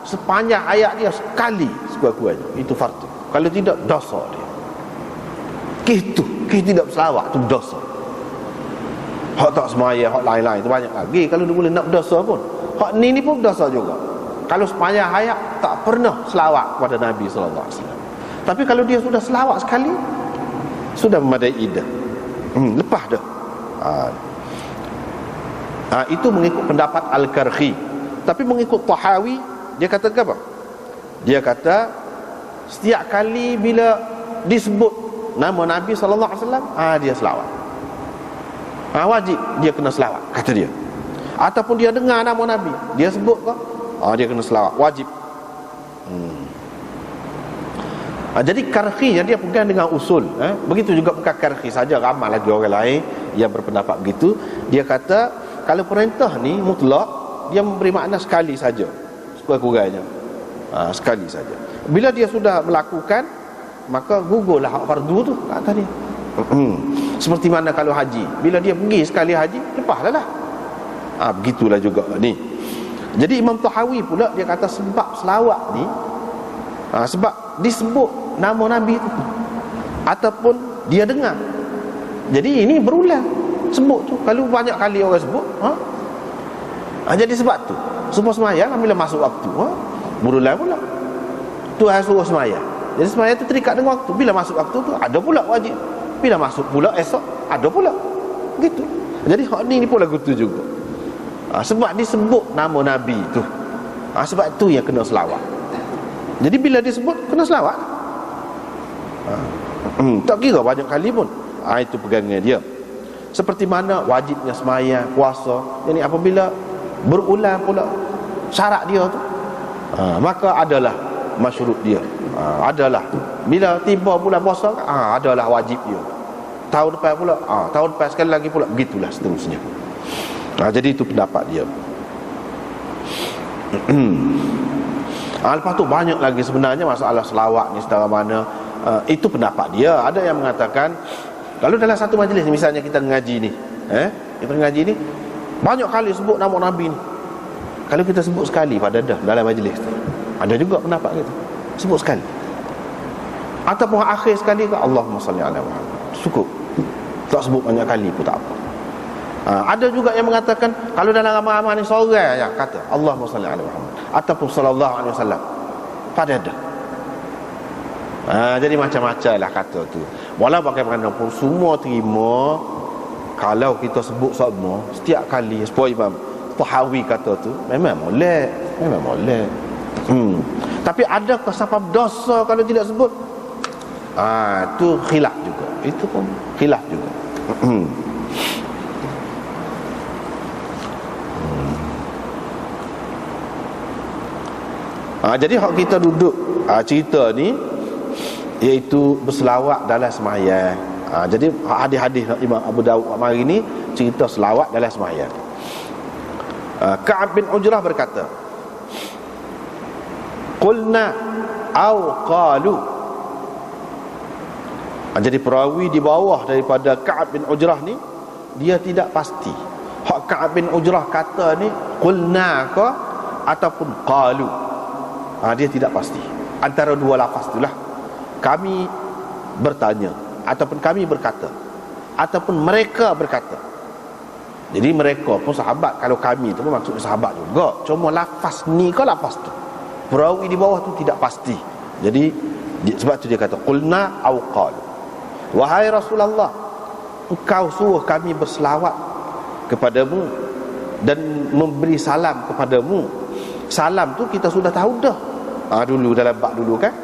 sepanjang hayat dia sekali sekurang-kurangnya. Itu fardu. Kalau tidak, dosa dia. Kita tidak berselawat tu dosa. Hak tak sembahyang, hak lain-lain tu banyak lagi. Kalau dia boleh nak berdosa pun, hak ni pun berdosa juga. Kalau sepanjang hayat tak pernah selawat kepada Nabi SAW. Tapi kalau dia sudah selawat sekali, sudah memadai dah. Lepas dah. Itu mengikut pendapat Al-Karhi. Tapi mengikut Tahawi, dia kata apa? Dia kata setiap kali bila disebut nama Nabi SAW, dia selawat. Wajib dia kena selawat, kata dia. Ataupun dia dengar nama Nabi, dia sebut ke, dia kena selawat, wajib. Jadi karhi yang dia pegang dengan usul. Begitu juga bukan karhi saja, ramai lagi orang lain yang berpendapat begitu. Dia kata kalau perintah ni mutlak, dia memberi makna sekali saja, sekurang-kurangnya, sekali saja. Bila dia sudah melakukan, maka gugurlah hak fardu tu kata dia. Seperti mana kalau haji, bila dia pergi sekali haji, lepaslah lah. Begitulah juga ni. Jadi Imam Tahawi pula dia kata sebab selawat ni, sebab disebut nama Nabi tu ataupun dia dengar, jadi ini berulang sebut tu. Kalau banyak kali orang sebut, jadi sebab tu semua sembahyang bila masuk waktu, berulang pula. Tuhan suruh sembahyang, jadi sembahyang tu terikat dengan waktu. Bila masuk waktu tu ada pula wajib, bila masuk pula esok ada pula, gitu. Jadi hak ni pun lagu tu juga, sebab disebut nama Nabi tu, sebab tu yang kena selawat. Jadi bila disebut kena selawat. Tak kira banyak kali pun, itu pegangan dia. Seperti mana wajibnya sembahyang, puasa, jadi apabila berulang pula syarat dia tu, maka adalah masyurut dia, adalah bila tiba bulan puasa, adalah wajib dia. Tahun depan pula, tahun depan sekali lagi pula, begitulah seterusnya. Jadi itu pendapat dia. Lepas tu banyak lagi sebenarnya masalah selawat ni sedara mana. Itu pendapat dia. Ada yang mengatakan kalau dalam satu majlis ni, misalnya kita ngaji ni, kita ngaji ni banyak kali sebut nama Nabi ni, kalau kita sebut sekali pada dalam majlis tu, ada juga pendapat gitu, sebut sekali. Ataupun akhir sekali ke Allahumma salli ala Muhammad, cukup. Tak sebut banyak kali pun tak apa. Ada juga yang mengatakan kalau dalam ramai-ramai ni seorang yang kata Allahumma salli ala Muhammad ataupun sallallahu alaihi wasallam, pada ada. Jadi macam-macam lah kata tu. Walau bagaimanapun semua terima kalau kita sebut semua setiap kali. Sebab Imam Tahawi kata tu memang molek, memang molek. Tapi adakah sebab dosa kalau tidak sebut? Tu khilaf juga. Itu pun khilaf juga. Jadi hak kita duduk cerita ni iaitu berselawat dalam sembahyang. Jadi hadis-hadis Imam Abu Dawud hari ni cerita selawat dalam sembahyang. Ka'ab bin Ujrah berkata, qulna au qalu. Jadi perawi di bawah daripada Ka'ab bin Ujrah ni, dia tidak pasti hak Ka'ab bin Ujrah kata ni qulna ke ataupun qalu. Dia tidak pasti. Antara dua lafaz itulah. Kami bertanya ataupun kami berkata ataupun mereka berkata. Jadi mereka pun sahabat, kalau kami tu pun maksudnya sahabat juga. Cuma lafaz ni ke lafaz tu, perawi di bawah tu tidak pasti. Jadi sebab tu dia kata qulna au qalu. Wahai Rasulullah, engkau suruh kami berselawat kepadamu dan memberi salam kepadamu. Salam tu kita sudah tahu dah. Dulu dalam bab dulu kan,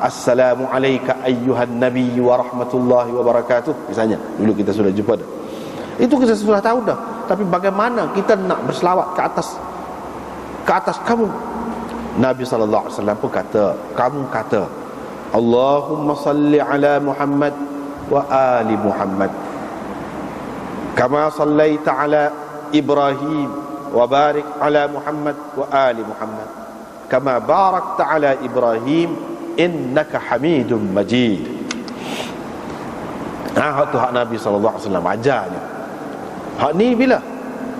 Assalamu alayka ayyuhan nabi wa rahmatullahi wa barakatuh, misalnya dulu kita sudah jumpa dah. Itu kita sudah tahu dah. Tapi bagaimana kita nak berselawat ke atas kamu? Nabi SAW pun kata, kamu kata Allahumma salli ala Muhammad wa ali Muhammad kama sallaita ala Ibrahim wa barik ala Muhammad wa ali Muhammad kama barakta ala Ibrahim innaka hamidum majid. Hak tu hak Nabi SAW ajarnya. Hak ni bila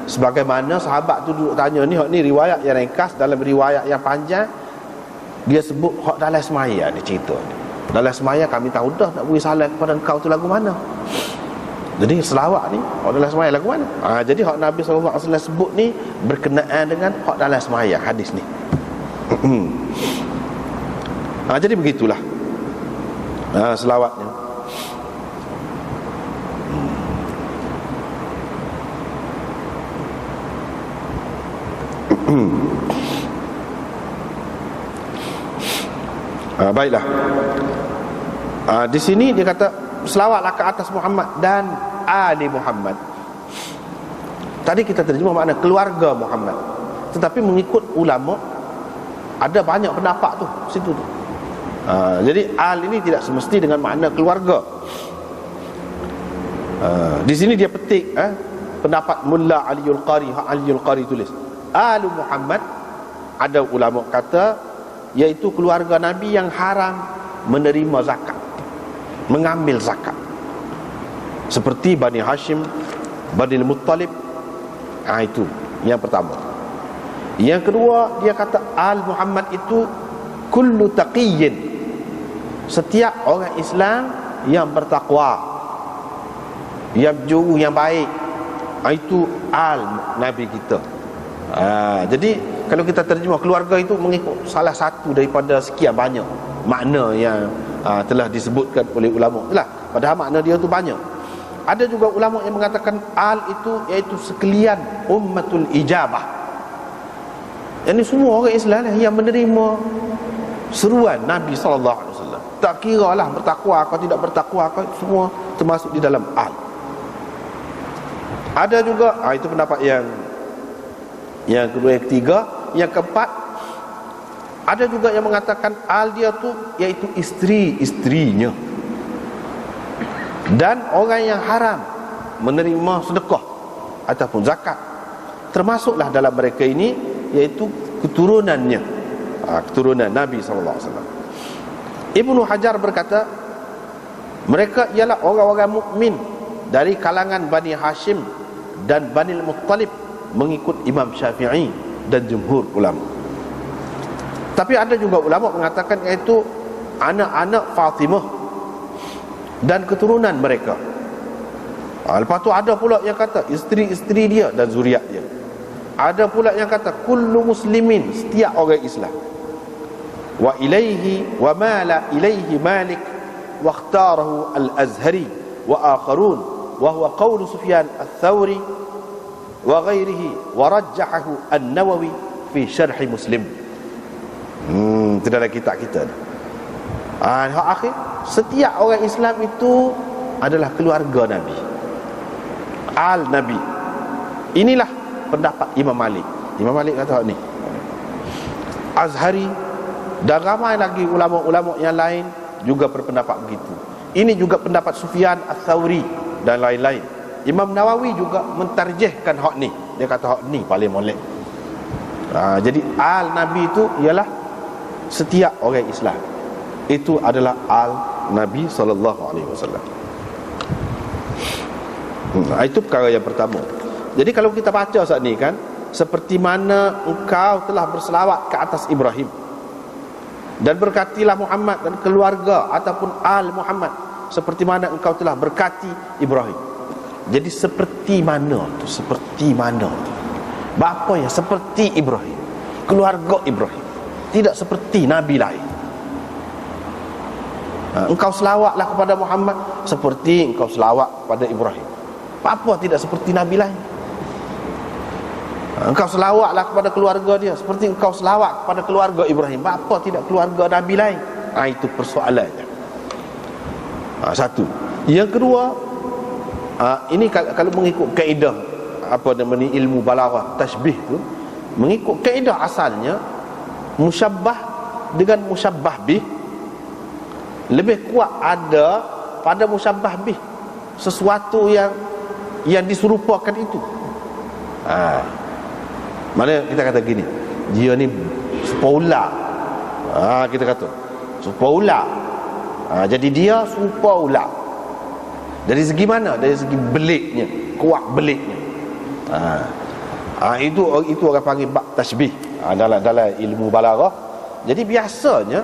sebagaimana sahabat tu duduk tanya ni, hak ni riwayat yang ringkas. Dalam riwayat yang panjang dia sebut hak dalam semaya ni cerita ni. Dalam semaya kami tahu dah nak beri salam kepada engkau tu lagu mana. Jadi selawat ni hak dalam semaya lagu mana. Jadi hak Nabi SAW sebut ni berkenaan dengan hak dalam semaya, hadis ni. Jadi begitulah selawatnya. Baiklah. Di sini dia kata selawatlah ke atas Muhammad dan ali Muhammad. Tadi kita terjemah makna keluarga Muhammad, tetapi mengikut ulama ada banyak pendapat tu situ tu. Jadi al ini tidak semesti dengan makna keluarga. Di sini dia petik pendapat Mullah Aliul Qari. Aliul Qari tulis Alu Muhammad. Ada ulama kata iaitu keluarga Nabi yang haram menerima zakat, mengambil zakat, seperti Bani Hashim, Bani Muttalib. Itu yang pertama. Yang kedua, dia kata Al Muhammad itu kullu taqiyyin, setiap orang Islam yang bertakwa, yang jujur, yang baik. Itu Al Nabi kita. Jadi kalau kita terjemah keluarga itu mengikut salah satu daripada sekian banyak makna yang telah disebutkan oleh ulama. Itulah, padahal makna dia tu banyak. Ada juga ulama yang mengatakan al itu iaitu sekalian ummatul ijabah. Ini semua orang Islam yang menerima seruan Nabi SAW. Tak kira lah bertakwa atau tidak bertakwa, semua termasuk di dalam al. Ada juga itu pendapat yang kedua, yang ketiga. Yang keempat, ada juga yang mengatakan al dia tu iaitu isteri-isterinya dan orang yang haram menerima sedekah ataupun zakat, termasuklah dalam mereka ini iaitu keturunannya, keturunan Nabi SAW. Ibnu Hajar berkata mereka ialah orang-orang mukmin dari kalangan Bani Hashim dan Bani Muttalib mengikut Imam Syafi'i dan jumhur ulama. Tapi ada juga ulama mengatakan iaitu anak-anak Fatimah dan keturunan mereka. Lepas tu ada pula yang kata isteri-isteri dia dan zuriat dia. Ada pula yang kata kullu muslimin, setiap orang Islam. Wa ilaihi wa mala ilaihi Malik wa ikhtarahu al-Azhari wa akharun wa huwa qaul Sufyan ats-Tsauri wa ghairihi wa rajjahahu an-Nawawi fi syarh Muslim. Itu dalam kitab kita. Akhir, setiap orang Islam itu adalah keluarga Nabi, al Nabi. Inilah pendapat Imam Malik. Imam Malik kata ni. Azhari dan ramai lagi ulama-ulama yang lain juga berpendapat begitu. Ini juga pendapat Sufyan ats-Tsauri dan lain-lain. Imam Nawawi juga mentarjihkan hak ni. Dia kata hak ni paling molek. Jadi al Nabi itu ialah setiap orang Islam. Itu adalah al Nabi SAW. Itu perkara yang pertama. Jadi kalau kita baca saat ni kan, seperti mana engkau telah berselawat ke atas Ibrahim dan berkatilah Muhammad dan keluarga ataupun al Muhammad, seperti mana engkau telah berkati Ibrahim. Jadi seperti mana tu? Seperti mana tu? Bapa ya seperti Ibrahim, keluarga Ibrahim, tidak seperti Nabi lain. Engkau selawatlah kepada Muhammad seperti engkau selawat kepada Ibrahim. Apa tidak seperti Nabi lain? Engkau selawatlah kepada keluarga dia seperti engkau selawat kepada keluarga Ibrahim. Apa tidak keluarga Nabi lain? Itu persoalannya. Satu. Yang kedua, ini kalau mengikut kaedah apa namanya ilmu balaghah tasbih tu, mengikut kaedah asalnya musyabbah dengan musyabbah bih lebih kuat ada pada musyabbah bih, sesuatu yang diserupakan itu. Mana kita kata gini, dia ni serupa. Kita kata serupa ular. Jadi dia serupa ular. Dari segi mana? Dari segi beliknya, kuat beliknya. Itu orang panggil bab tasbih dalam ilmu balaghah. Jadi biasanya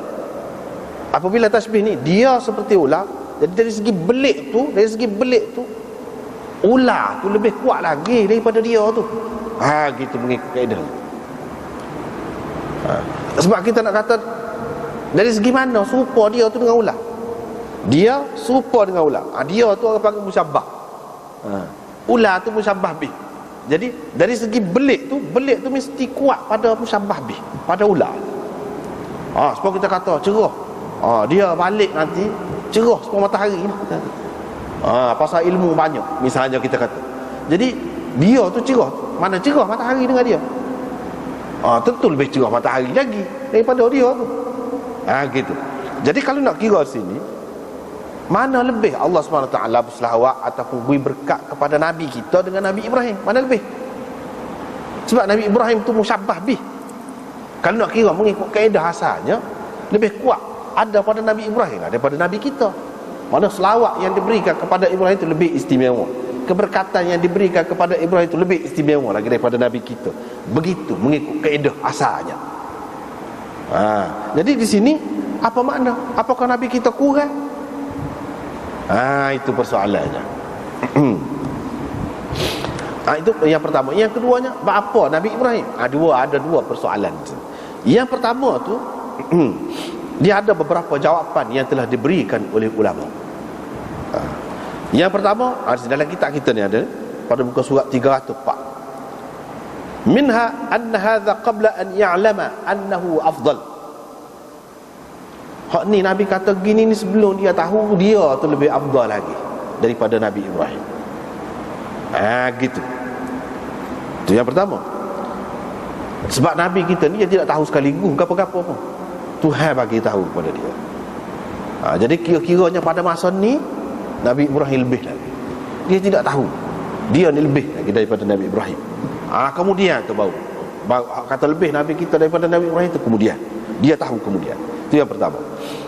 apabila tasbih ni dia seperti ular, jadi dari segi belik tu ular tu lebih kuat lagi daripada dia tu. Gitu mengikut kaedah. Sebab kita nak kata dari segi mana serupa dia tu dengan ular. Dia serupa dengan ular. Dia tu orang panggil musyabbah. Ular tu musyabbah bih. Jadi dari segi belik tu mesti kuat pada musyabbah bih, pada ular. Sebab kita kata cerah. Dia balik nanti cerah seperti matahari. Pasal ilmu banyak, misalnya kita kata. Jadi dia tu cerah, mana cerah matahari dengan dia. Tentu lebih cerah matahari lagi daripada dia tu. Gitu. Jadi kalau nak kira sini, mana lebih Allah SWT berselawat ataupun beri berkat kepada Nabi kita dengan Nabi Ibrahim? Mana lebih? Sebab Nabi Ibrahim tu musyabbah bih. Kalau nak kira mengikut kaedah asalnya, lebih kuat ada pada Nabi Ibrahim daripada Nabi kita. Mana selawat yang diberikan kepada Ibrahim itu lebih istimewa, keberkatan yang diberikan kepada Ibrahim itu lebih istimewa lagi daripada Nabi kita. Begitu mengikut kaedah asalnya. Jadi di sini apa makna? Apakah Nabi kita kurang? Itu persoalannya. Itu yang pertama. Yang keduanya, apa Nabi Ibrahim? Ada dua persoalan. Yang pertama tu dia ada beberapa jawapan yang telah diberikan oleh ulama. Yang pertama, dalam kitab kita ni ada pada muka surat 304. Minha anna hadha qabla an ya'lama annahu afdal. Hak ni Nabi kata gini ni sebelum dia tahu dia tu lebih afdal lagi daripada Nabi Ibrahim. Gitu. Itu yang pertama. Sebab Nabi kita ni dia tidak tahu sekaligus apa-apa pun. Tuhan bagi tahu kepada dia. Jadi kira-kiranya pada masa ni Nabi Ibrahim lebih lagi. Dia tidak tahu dia ni lebih lagi daripada Nabi Ibrahim. Kemudian tu baru kata lebih Nabi kita daripada Nabi Ibrahim tu kemudian. Dia tahu kemudian. Itu yang pertama.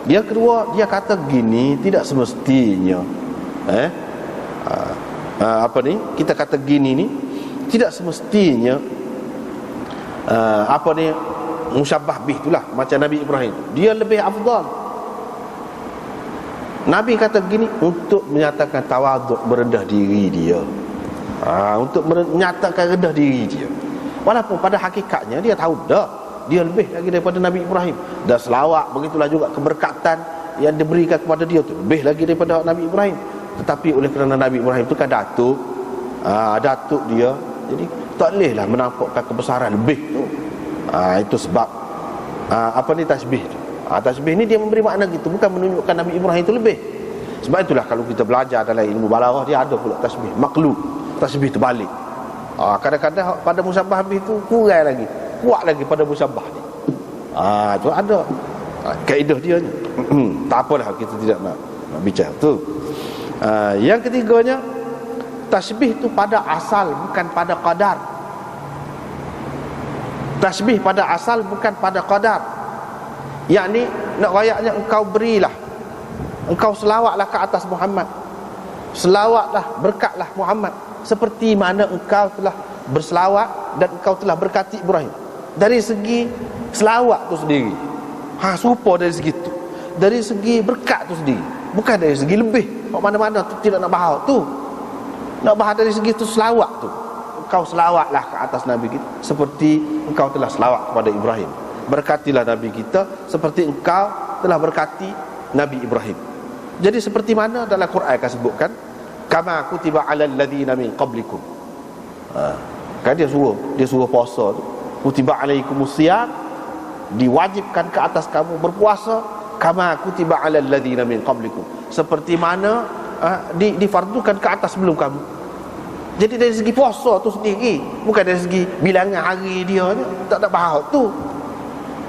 Yang kedua, dia kata gini, tidak semestinya kita kata gini ni tidak semestinya musyabbah bih itulah macam Nabi Ibrahim. Dia lebih afdal. Nabi kata gini untuk menyatakan tawaduk, merendah diri dia. Untuk menyatakan rendah diri dia. Walaupun pada hakikatnya dia tahu dah dia lebih lagi daripada Nabi Ibrahim. Dan selawat begitulah juga keberkatan yang diberikan kepada dia tu lebih lagi daripada Nabi Ibrahim. Tetapi oleh kerana Nabi Ibrahim tu kan datuk, datuk dia, jadi tak bolehlah menampakkan kebesaran lebih tu. Itu sebab tasbih tu. Tasbih ni dia memberi makna gitu, bukan menunjukkan Nabi Ibrahim itu lebih. Sebab itulah kalau kita belajar dalam ilmu balaghah, dia ada pula tasbih maqlub, tasbih terbalik. Kadang-kadang pada musyabbah itu kurang lagi, kuat lagi pada musyabbah ni. Itu ada kaedah dia ni. Tak apalah, kita tidak nak bicara tu. Yang ketiganya, tasbih tu pada asal bukan pada qadar. Tasbih pada asal bukan pada qadar. Yakni nak rayaknya engkau berilah, engkau selawatlah ke atas Muhammad, selawatlah, berkatlah Muhammad seperti mana engkau telah berselawat dan engkau telah berkati Ibrahim. Dari segi selawat tu sendiri, serupa dari segi tu. Dari segi berkat tu sendiri, bukan dari segi lebih. Mana-mana tu tidak nak bahas tu. Nak bahas dari segi tu selawat tu. Engkau selawatlah ke atas Nabi kita seperti engkau telah selawat kepada Ibrahim. Berkatilah Nabi kita seperti engkau telah berkati Nabi Ibrahim. Jadi seperti mana dalam Quran akan sebutkan, kama kutiba alal ladzina min qablikum. Kan dia suruh puasa tu. Kutiba alaikumus siyam, diwajibkan ke atas kamu berpuasa, kama kutiba alal ladzina min qablikum, seperti mana difardukan ke atas sebelum kamu. Jadi dari segi puasa tu sendiri, bukan dari segi bilangan hari dia ni, tak ada bahas tu.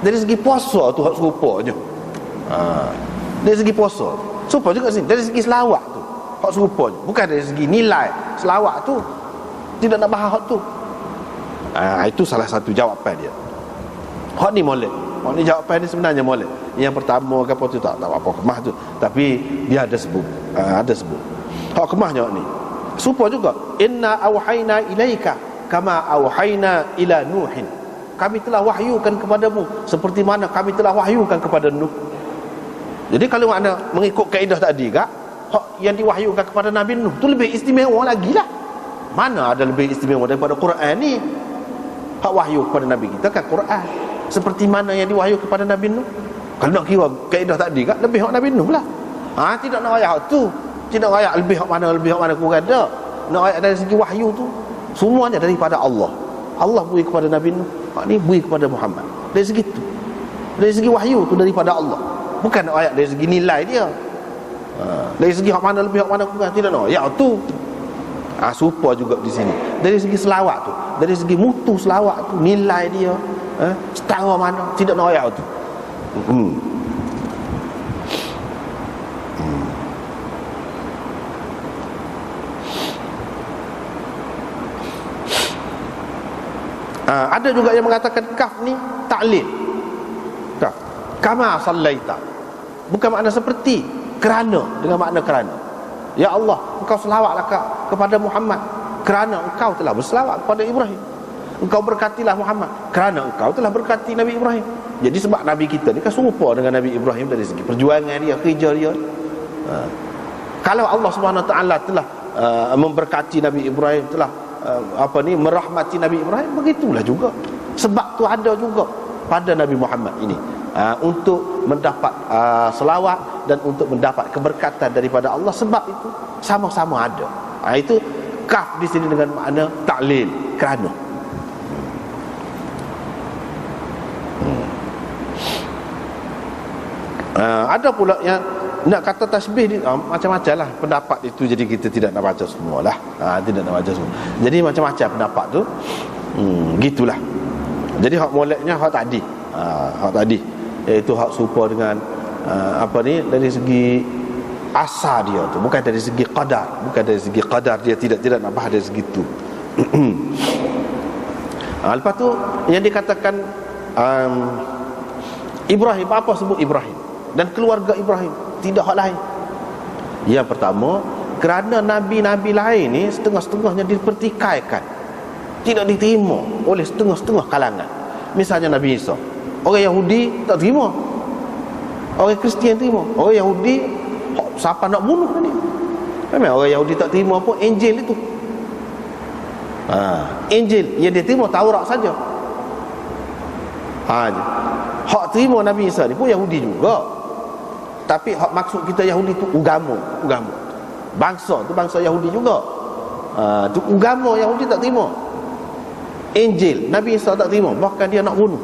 Dari segi puasa tu hak serupanya. Dari segi puasa serupa juga sini. Dari segi selawat tu hak serupanya, bukan dari segi nilai selawat tu, tidak nak bahas hak tu. Itu salah satu jawapan dia. Hak ni molek. Hak ni jawapan ni sebenarnya molek. Yang pertama ke apa tu tak apa kemah tu, tapi dia ada sebut. Ada sebut. Hak kemahnya hak ni serupa juga. Inna auhayna ilaika kama auhayna ila nuhin. Kami telah wahyukan kepadamu seperti mana kami telah wahyukan kepada Nuh. Jadi kalau makna mengikut kaedah tadi kak, hak yang diwahyukan kepada Nabi Nuh tu lebih istimewa lagi lah. Mana ada lebih istimewa daripada Quran ni? Hak wahyu kepada Nabi kita kan Quran. Seperti mana yang diwahyu kepada Nabi Nuh? Kalau nak kira kaedah tadi kak, lebih hak Nabi Nuh lah. Tidak nak ayat tu. Tidak nak ayat lebih hak mana kurang dah. Nak ayat dari segi wahyu tu semuanya daripada Allah. Allah beri kepada Nabi Nuh, hak ni beri kepada Muhammad. Dari segi tu, dari segi wahyu tu daripada Allah. Bukan nak ayat dari segi nilai dia. Dari segi hak mana lebih, hak mana kurang, tidak nak ayat tu. Serupa juga di sini. Dari segi selawat tu, dari segi mutu selawat tu, nilai dia setara mana, tidak nak ayat tu. Ada juga yang mengatakan kaf ni ta'lil. Kaf kama sallaita, bukan makna seperti, kerana, dengan makna kerana. Ya Allah, engkau selawatlah kepada Muhammad kerana engkau telah berselawat kepada Ibrahim. Engkau berkatilah Muhammad kerana engkau telah berkati Nabi Ibrahim. Jadi sebab Nabi kita ni kan serupa dengan Nabi Ibrahim dari segi perjuangan dia, kerja dia. Kalau Allah Subhanahu Wa Taala telah memberkati Nabi Ibrahim, telah merahmati Nabi Ibrahim, begitulah juga sebab tu ada juga pada Nabi Muhammad ini, untuk mendapat selawat dan untuk mendapat keberkatan daripada Allah. Sebab itu sama-sama ada. Itu kaf di sini dengan makna ta'lil, kerana. Ada pula yang nak kata tasbih ni, macam-macam lah pendapat itu. Jadi kita tidak nak baca semua lah, tidak nak baca semua. Jadi macam-macam pendapat tu. Gitulah. Jadi hak moleknya hak tadi, hak tadi, iaitu hak serupa dengan dari segi asal dia tu, bukan dari segi qadar. Bukan dari segi qadar, dia tidak nak bahas dari segi tu. Lepas tu yang dikatakan Ibrahim, apa sebut Ibrahim dan keluarga Ibrahim, tidak hak lain. Yang pertama, kerana nabi-nabi lain ni setengah-setengahnya dipertikaikan, tidak diterima oleh setengah-setengah kalangan. Misalnya Nabi Isa, orang Yahudi tak terima, orang Kristian terima. Orang Yahudi siapa nak bunuh ni? Memang orang Yahudi tak terima pun Injil itu. Injil yang dia terima Taurat saja. Hak terima Nabi Isa ni pun Yahudi juga. Tapi hak maksud kita Yahudi tu agama. Bangsa tu bangsa Yahudi juga. Tu agama Yahudi tak terima. Injil Nabi Isa tak terima, bahkan dia nak bunuh.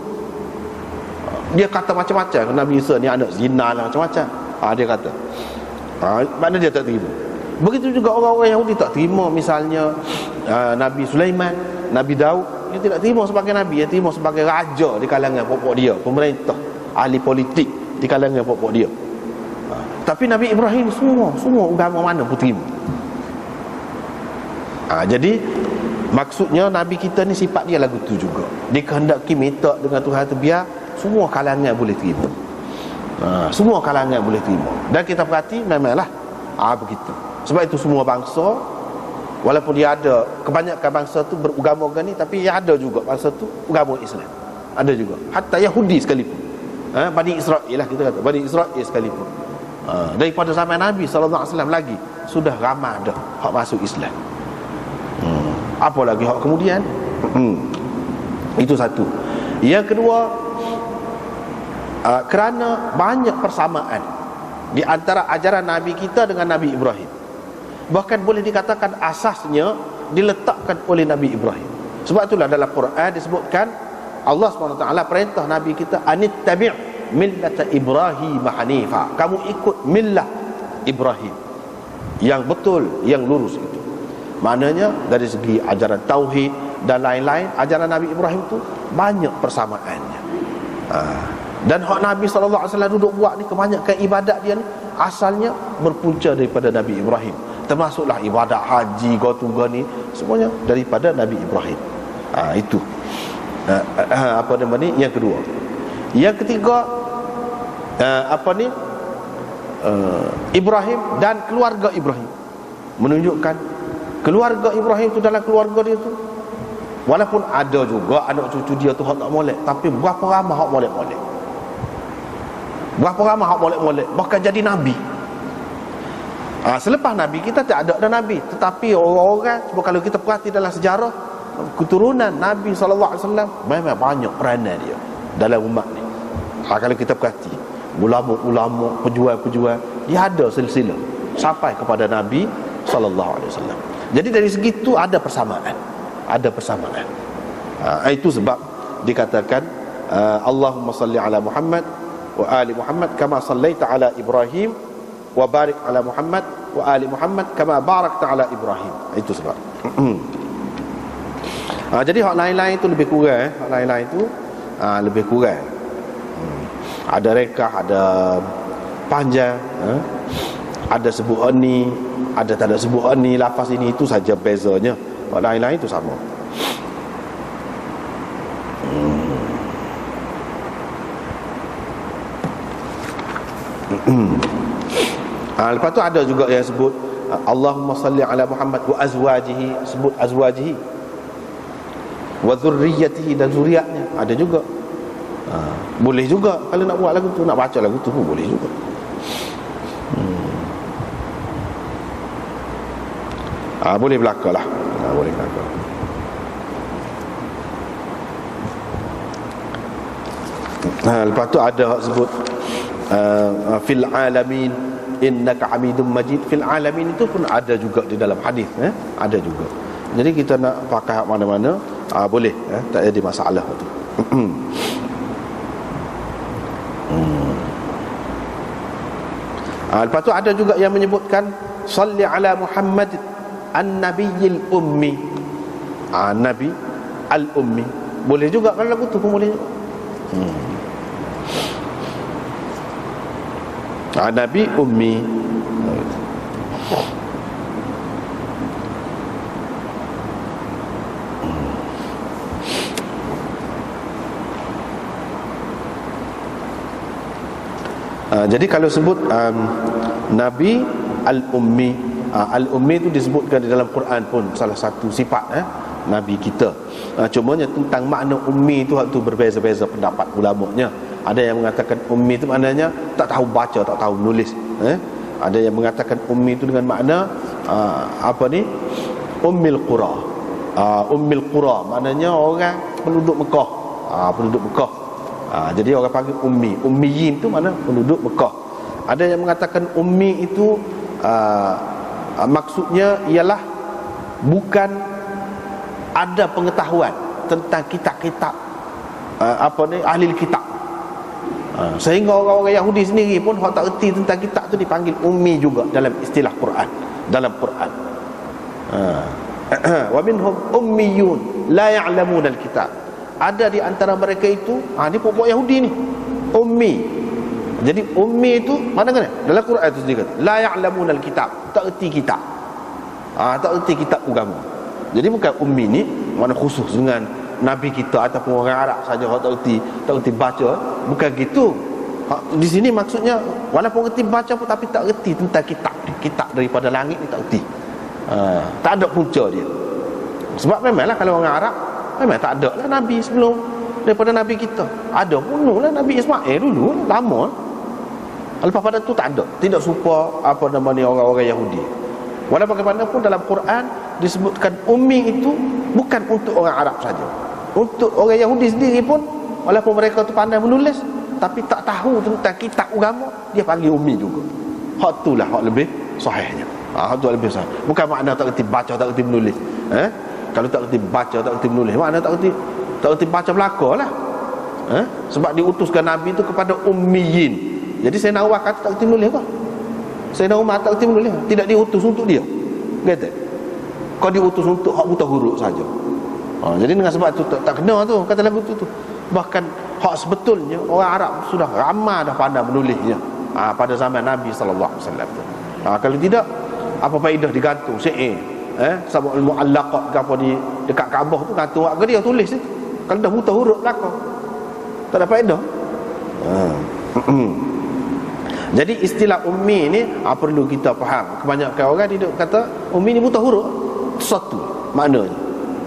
Dia kata macam-macam, Nabi Isa ni anak zina lah, macam-macam. Dia kata. Makna dia tak terima. Begitu juga orang-orang Yahudi tak terima misalnya Nabi Sulaiman, Nabi Daud. Dia tidak terima sebagai Nabi, dia terima sebagai raja di kalangan pokok dia, pemerintah, ahli politik di kalangan pokok dia. Tapi Nabi Ibrahim semua agama mana pun terima. Jadi maksudnya Nabi kita ni sifat dia lagu tu juga. Dia kehendaki minta dengan Tuhan tu biar semua kalangan boleh terima. Semua kalangan boleh terima. Dan kita perhati memanglah begitu. Sebab itu semua bangsa, walaupun dia ada kebanyakan bangsa tu beragama ni, tapi dia ada juga bangsa tu agama Islam. Ada juga. Hatta Yahudi sekalipun. Bani Israel lah kita kata, Bani Israel sekalipun. Daripada zaman Nabi SAW lagi sudah ramai dah hak masuk Islam. Apa lagi hak kemudian? Itu satu. Yang kedua, kerana banyak persamaan di antara ajaran Nabi kita dengan Nabi Ibrahim. Bahkan boleh dikatakan asasnya diletakkan oleh Nabi Ibrahim. Sebab itulah dalam Quran disebutkan Allah SWT perintah Nabi kita, anittabi' millata Ibrahim hanifa. Kamu ikut millah Ibrahim yang betul, yang lurus itu. Maknanya dari segi ajaran tauhid dan lain-lain, ajaran Nabi Ibrahim itu banyak persamaannya. Dan hak Nabi SAW duduk buat ni, kebanyakan ibadat dia ni asalnya berpunca daripada Nabi Ibrahim. Termasuklah ibadat haji, gotuga ni, semuanya daripada Nabi Ibrahim. Itu yang kedua. Yang ketiga, Ibrahim dan keluarga Ibrahim, menunjukkan keluarga Ibrahim tu, dalam keluarga dia tu walaupun ada juga anak cucu dia tu hak tak molek, tapi berapa ramai hak molek-molek, berapa ramai hak molek-molek, bahkan jadi Nabi. Selepas Nabi kita tak ada Nabi, tetapi orang-orang, sebab kalau kita perhati dalam sejarah keturunan Nabi SAW memang banyak peranan dia dalam umat ni. Kalau kita perhati ulama-ulama, pejuang-pejuang, dia ada silsilah sampai kepada Nabi SAW. Jadi dari segi itu ada persamaan, Itu sebab dikatakan Allahumma salli ala Muhammad wa ali Muhammad kama sallaita ala Ibrahim wa barik ala Muhammad wa ali Muhammad kama barakta ala Ibrahim. Itu sebab. Jadi hak lain-lain itu lebih kurang, hak lain-lain itu lebih kurang. Ada rekah, ada panjang, ada sebut ni, ada tak ada sebut ni, lafaz ini itu saja bezanya. Hak lain-lain itu sama. Lepas tu ada juga yang sebut Allahumma salli ala Muhammad wa azwajihi, sebut azwajihi wa dzurriyyatihi, dan zuriatnya. Ada juga. Boleh juga kalau nak buat lagu tu, nak baca lagu tu pun boleh juga. Boleh belaka lah. Boleh belaka. Lepas tu ada sebut fil alamin innaka hamidum majid. Fil alamin itu pun ada juga di dalam hadis, ada juga. Jadi kita nak pakai mana-mana boleh, tak ada masalah tu. Lepas tu ada juga yang menyebutkan salli ala Muhammad an-nabiyil ummi, nabi al-ummi. Boleh juga kalau lagu tu pun boleh juga. Nabi ummi. Jadi kalau sebut Nabi al-ummi, al-ummi itu disebutkan di dalam Quran pun salah satu sifat Nabi kita. Cumanya tentang makna ummi itu berbeza-beza pendapat ulamanya. Ada yang mengatakan ummi itu maknanya tak tahu baca, tak tahu menulis. Ada yang mengatakan ummi itu dengan makna ummil qura. Ummil qura maknanya orang penduduk Mekah. Penduduk Mekah. Jadi orang panggil ummi. Ummiyin itu makna penduduk Mekah. Ada yang mengatakan ummi itu maksudnya ialah bukan ada pengetahuan tentang kitab-kitab ahli kitab. Sehingga orang-orang Yahudi sendiri pun tak erti tentang kitab tu dipanggil ummi juga dalam istilah Quran, dalam Quran. Wa minhum ummiyun la ya'lamun al-kitab. Ada di antara mereka itu, ni pokok Yahudi ni, ummi. Jadi ummi itu mana kan? Dalam Quran itu sendiri kata la ya'lamun al-kitab, tak erti kitab. Tak erti kitab agama. Jadi bukan ummi ni mana khusus dengan Nabi kita ataupun orang Arab saja orang tak erti baca, bukan gitu. Di sini maksudnya walaupun erti baca pun tapi tak erti tentang kitab daripada langit ni, tak erti. Tak ada punca dia. Sebab memanglah kalau orang Arab memang tak ada lah Nabi sebelum daripada Nabi kita. Ada bunuh lah Nabi Ismail dulu, lama. Lepas pada tu tak ada, tidak serupa orang-orang Yahudi. Walaupun bagaimanapun dalam Quran disebutkan ummi itu bukan untuk orang Arab saja. Untuk orang Yahudi sendiri pun, walaupun mereka tu pandai menulis tapi tak tahu tentang kitab agama, dia panggil ummi juga. Hak itulah hak lebih sahihnya. Hak tu lebih sahih. Bukan makna tak erti baca, tak erti menulis. Kalau tak erti baca, tak erti menulis, makna tak erti baca belaka lah. Sebab diutuskan Nabi itu kepada ummiyin. Jadi Sayyidina Umar kata tak erti menulis kah? Sayyidina Umar tak erti menulis, tidak diutus untuk dia. Kata kau diutus untuk hak buta huruf saja. Jadi dengan sebab tu tak kena tu kata lagu tu. Bahkan hak sebetulnya orang Arab sudah ramai dah pandai menulisnya pada zaman Nabi sallallahu alaihi wasallam tu. Kalau tidak, apa faedah digantung syair sabul muallaqat ke apa di dekat Kaabah tu gantung ke dia tulis tu. Kalau dah buta huruf belaka, tak ada faedah. Jadi istilah ummi ni perlu kita faham. Kebanyakan orang tidak kata ummi ni buta huruf satu maknanya,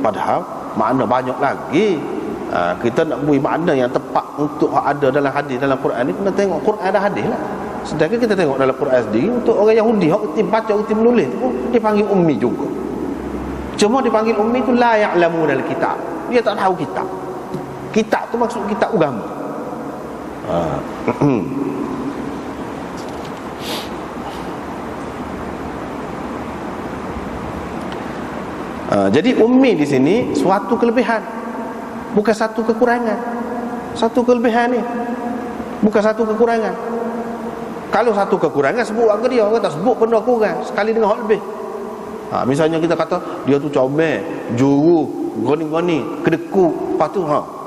padahal makna banyak lagi. Kita nak beri makna yang tepat untuk ada dalam hadis, dalam Quran ni kena tengok Quran dan hadis lah. Sedangkan kita tengok dalam Quran sendiri, untuk orang Yahudi hak erti baca, erti menulis tu dipanggil ummi juga. Cuma dipanggil ummi tu la ya'lamun al-kitab, dia tak tahu kitab. Kitab tu maksud kitab agama. Jadi ummi di sini suatu kelebihan, bukan satu kekurangan. Satu kelebihan ni Bukan satu kekurangan. Kalau satu kekurangan sebut ke dia, orang tak sebut benda kurang sekali dengan hak lebih. Misalnya kita kata dia tu comel, juru, goni-goni, kedeku, lepas tu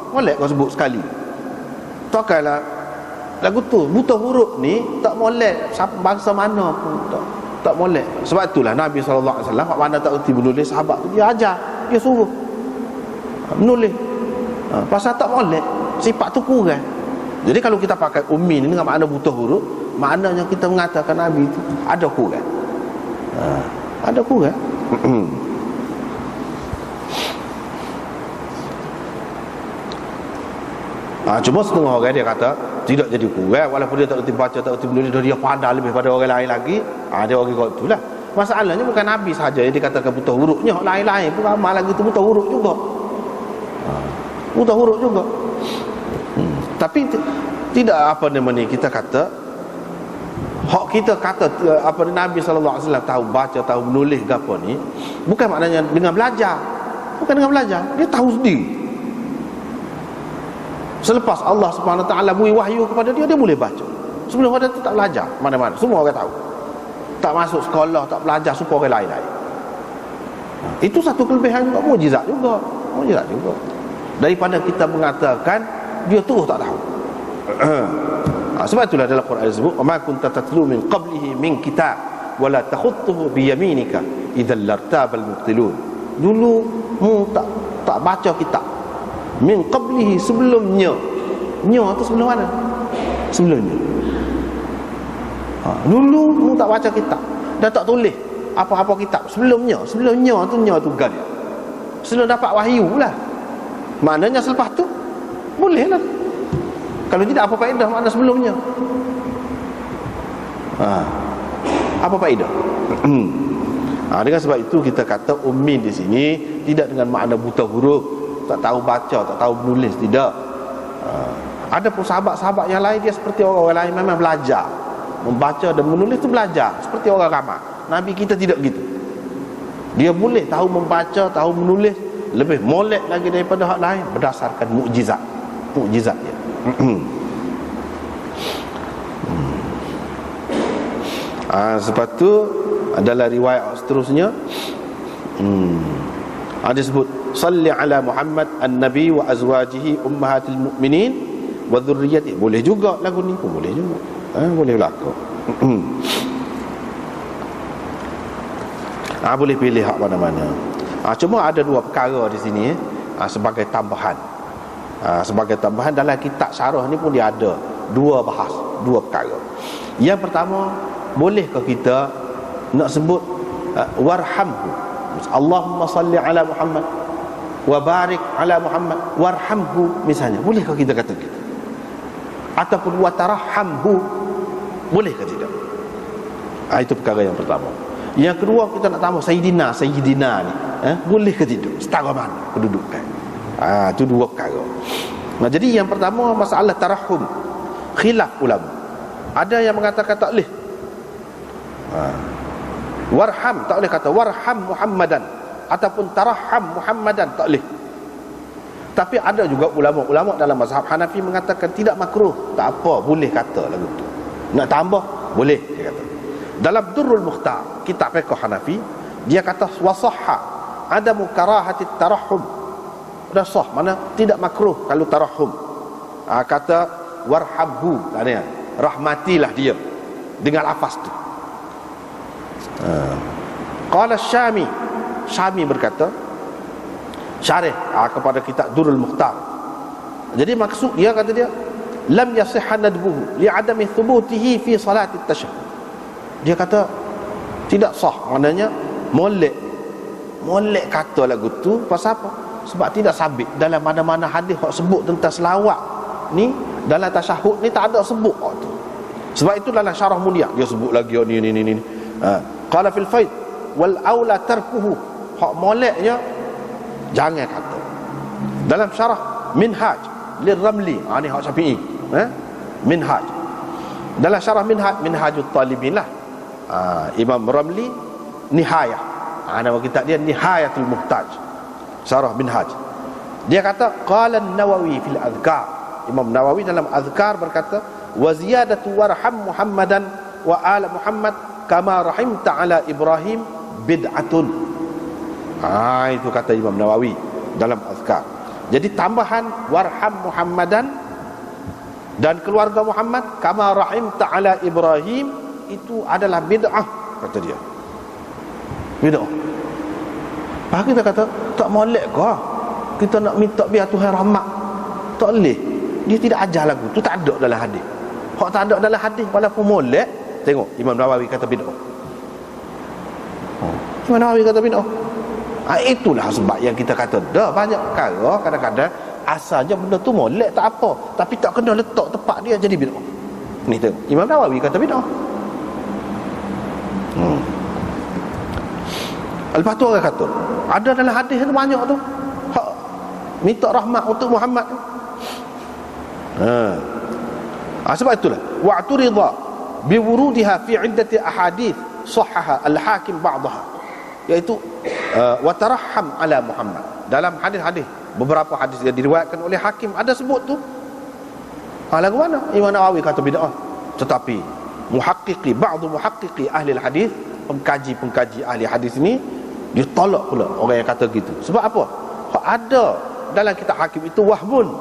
molek kau sebut sekali. Takkanlah lagu tu buta huruf ni tak molek bangsa mana pun tak molek. Sebab itulah Nabi SAW hak mana tak erti menulis, sahabat tu dia ajar, dia suruh menulis. Pasal tak molek, sifat tu kurang. Jadi kalau kita pakai ummi ni dengan makna buta huruf, maknanya kita mengatakan Nabi itu ada kurang. Ada kurang. Cuma setengah orang dia kata tidak jadi kurang, walaupun dia tak erti baca, tak erti menulis, dia pandai lebih pada orang lain lagi. Dia orang kata itulah. Masalahnya bukan Nabi saja yang dikatakan buta hurufnya, orang lain-lain pun ramai lagi tu buta huruf juga. Buta huruf juga. Tapi tidak apa namanya kita kata hak kita kata apa Nabi sallallahu alaihi wasallam tahu baca, tahu menulis gapo ni, bukan maknanya dengan belajar. Bukan dengan belajar, dia tahu sendiri. Selepas Allah Subhanahu wa taala beri wahyu kepada dia, dia boleh baca. Sebelum pada tu tak belajar mana-mana, semua orang tahu. Tak masuk sekolah, tak belajar supaya orang lain-lain. Itu satu kelebihan juga, mukjizat juga. Mukjizat juga. Daripada kita mengatakan dia terus tak tahu. Sebab itulah dalam Quran disebut ma kunta tatlu min qablihi min kitab wala takhutuhu bi yaminika idzal lartabal mubtilun. Dulu mu tak baca kitab min qablihi, sebelumnya. Nya tu sebelum mana? Sebelumnya. Dulu mu tak baca kitab dan tak tulis apa-apa kitab sebelumnya. Sebelumnya tu nya tu gadia. Sebelum dapat wahyu lah. Maknanya selepas tu boleh lah. Kalau tidak, apa faedah makna sebelumnya? Apa faedah? Dengan sebab itu kita kata ummi di sini tidak dengan makna buta huruf, tak tahu baca, tak tahu menulis, tidak. Ada pun sahabat-sahabat yang lain dia seperti orang lain, memang belajar membaca dan menulis tu belajar seperti orang ramai. Nabi kita tidak gitu. Dia boleh tahu membaca, tahu menulis, lebih molek lagi daripada hak lain berdasarkan mukjizat. Mukjizat dia. Sebab tu adalah riwayat seterusnya ada sebut salli ala Muhammad an-nabi wa azwajihi ummahatil mu'minin wa dhurriyyati. Boleh juga lagu ni pun boleh juga. Boleh berlaku. Boleh pilih hak mana-mana. Cuma ada dua perkara di sini sebagai tambahan. Sebagai tambahan dalam kitab syarah ni pun dia ada dua perkara. Yang pertama, bolehkah kita nak sebut warhamhu, Allahumma salli ala Muhammad wa barik ala Muhammad warhamhu misalnya, bolehkah kita kata gitu? Ataupun watarhamhu, bolehkah tidak? Itu perkara yang pertama. Yang kedua, kita nak tambah sayyidina ni, boleh ke tidak? Setara mana kedudukan? Itu dua perkara. Jadi yang pertama masalah tarahum, khilaf ulama. Ada yang mengatakan tak boleh. Warham tak boleh kata warham Muhammadan, ataupun taraham Muhammadan tak boleh. Tapi ada juga ulama dalam mazhab Hanafi mengatakan tidak makruh, tak apa, boleh kata lagu tu. Nak tambah boleh, dia kata. Dalam Durrul Mukhtar, kitab fiqh Hanafi, dia kata wasahha adamu karahati tarahum. Dah sah, mana tidak makruh kalau tarahum. Kata warhabhu, rahmatilah dia dengan lafaz tu. Qala Syami berkata, syarih kepada kitab Durrul Mukhtar. Jadi maksud dia, kata dia, lam yasihha nadbuhu li adami thubutihi fi salati tasyahhud. Dia kata tidak sah, maknanya molek kata lagu tu pasal apa? Sebab tidak sabit dalam mana-mana hadis hak sebut tentang selawat ni, dalam tasyahud ni tak ada sebut tu. Sebab itu dalam syarah Mulia dia sebut lagi ni. Qala fil faid wal aula tarkuhu, hak moleknya jangan kata. Dalam syarah Minhaj lirramli, ni hak Syafi'i, Minhaj. Dalam syarah Minhajut Talibin lah, Imam Ramli Nihayah, nama kitab dia Nihayatul Muhtaj, syarah Minhaj. Dia kata qala an-Nawawi fil Adhkar, Imam Nawawi dalam Adhkar berkata wa ziyadatu warham Muhammadan wa ala Muhammad kama rahimta ala Ibrahim bid'atun. Itu kata Imam Nawawi dalam azkar. Jadi tambahan warham Muhammadan dan keluarga Muhammad kama rahimta ala Ibrahim itu adalah bid'ah, kata dia. Bid'ah. Pak kita kata tak molek ke kita nak minta biar Tuhan rahmat? Tak boleh. Dia tidak ajar lagu tu, tak ada dalam hadis. Hak tak ada dalam hadis walaupun molek. Tengok Imam Nawawi kata bid'ah. Imam Nawawi kata bid'ah. Itulah sebab yang kita kata dah banyak perkara kadang-kadang asalnya benda tu molek tak apa, tapi tak kena letak tepat dia jadi bid'ah. Ni tengok Imam Nawawi kata bid'ah. Lepas tu orang kata ada dalam hadis tu banyak tu hak minta rahmat untuk Muhammad tu. Sebab itulah wa'turida biwurudiha fi iddati ahadith sahhaha al-hakim ba'daha, iaitu wa tarahham ala Muhammad. Dalam hadis-hadis, beberapa hadis yang diriwayatkan oleh hakim ada sebut tu. Lagu mana? Imam Nawawi kata bid'ah. Tetapi ba'du muhaqqiqi ahli hadis, pengkaji-pengkaji ahli hadis ni dia tolak pula orang yang kata gitu. Sebab apa? Ada dalam kitab hakim itu waham,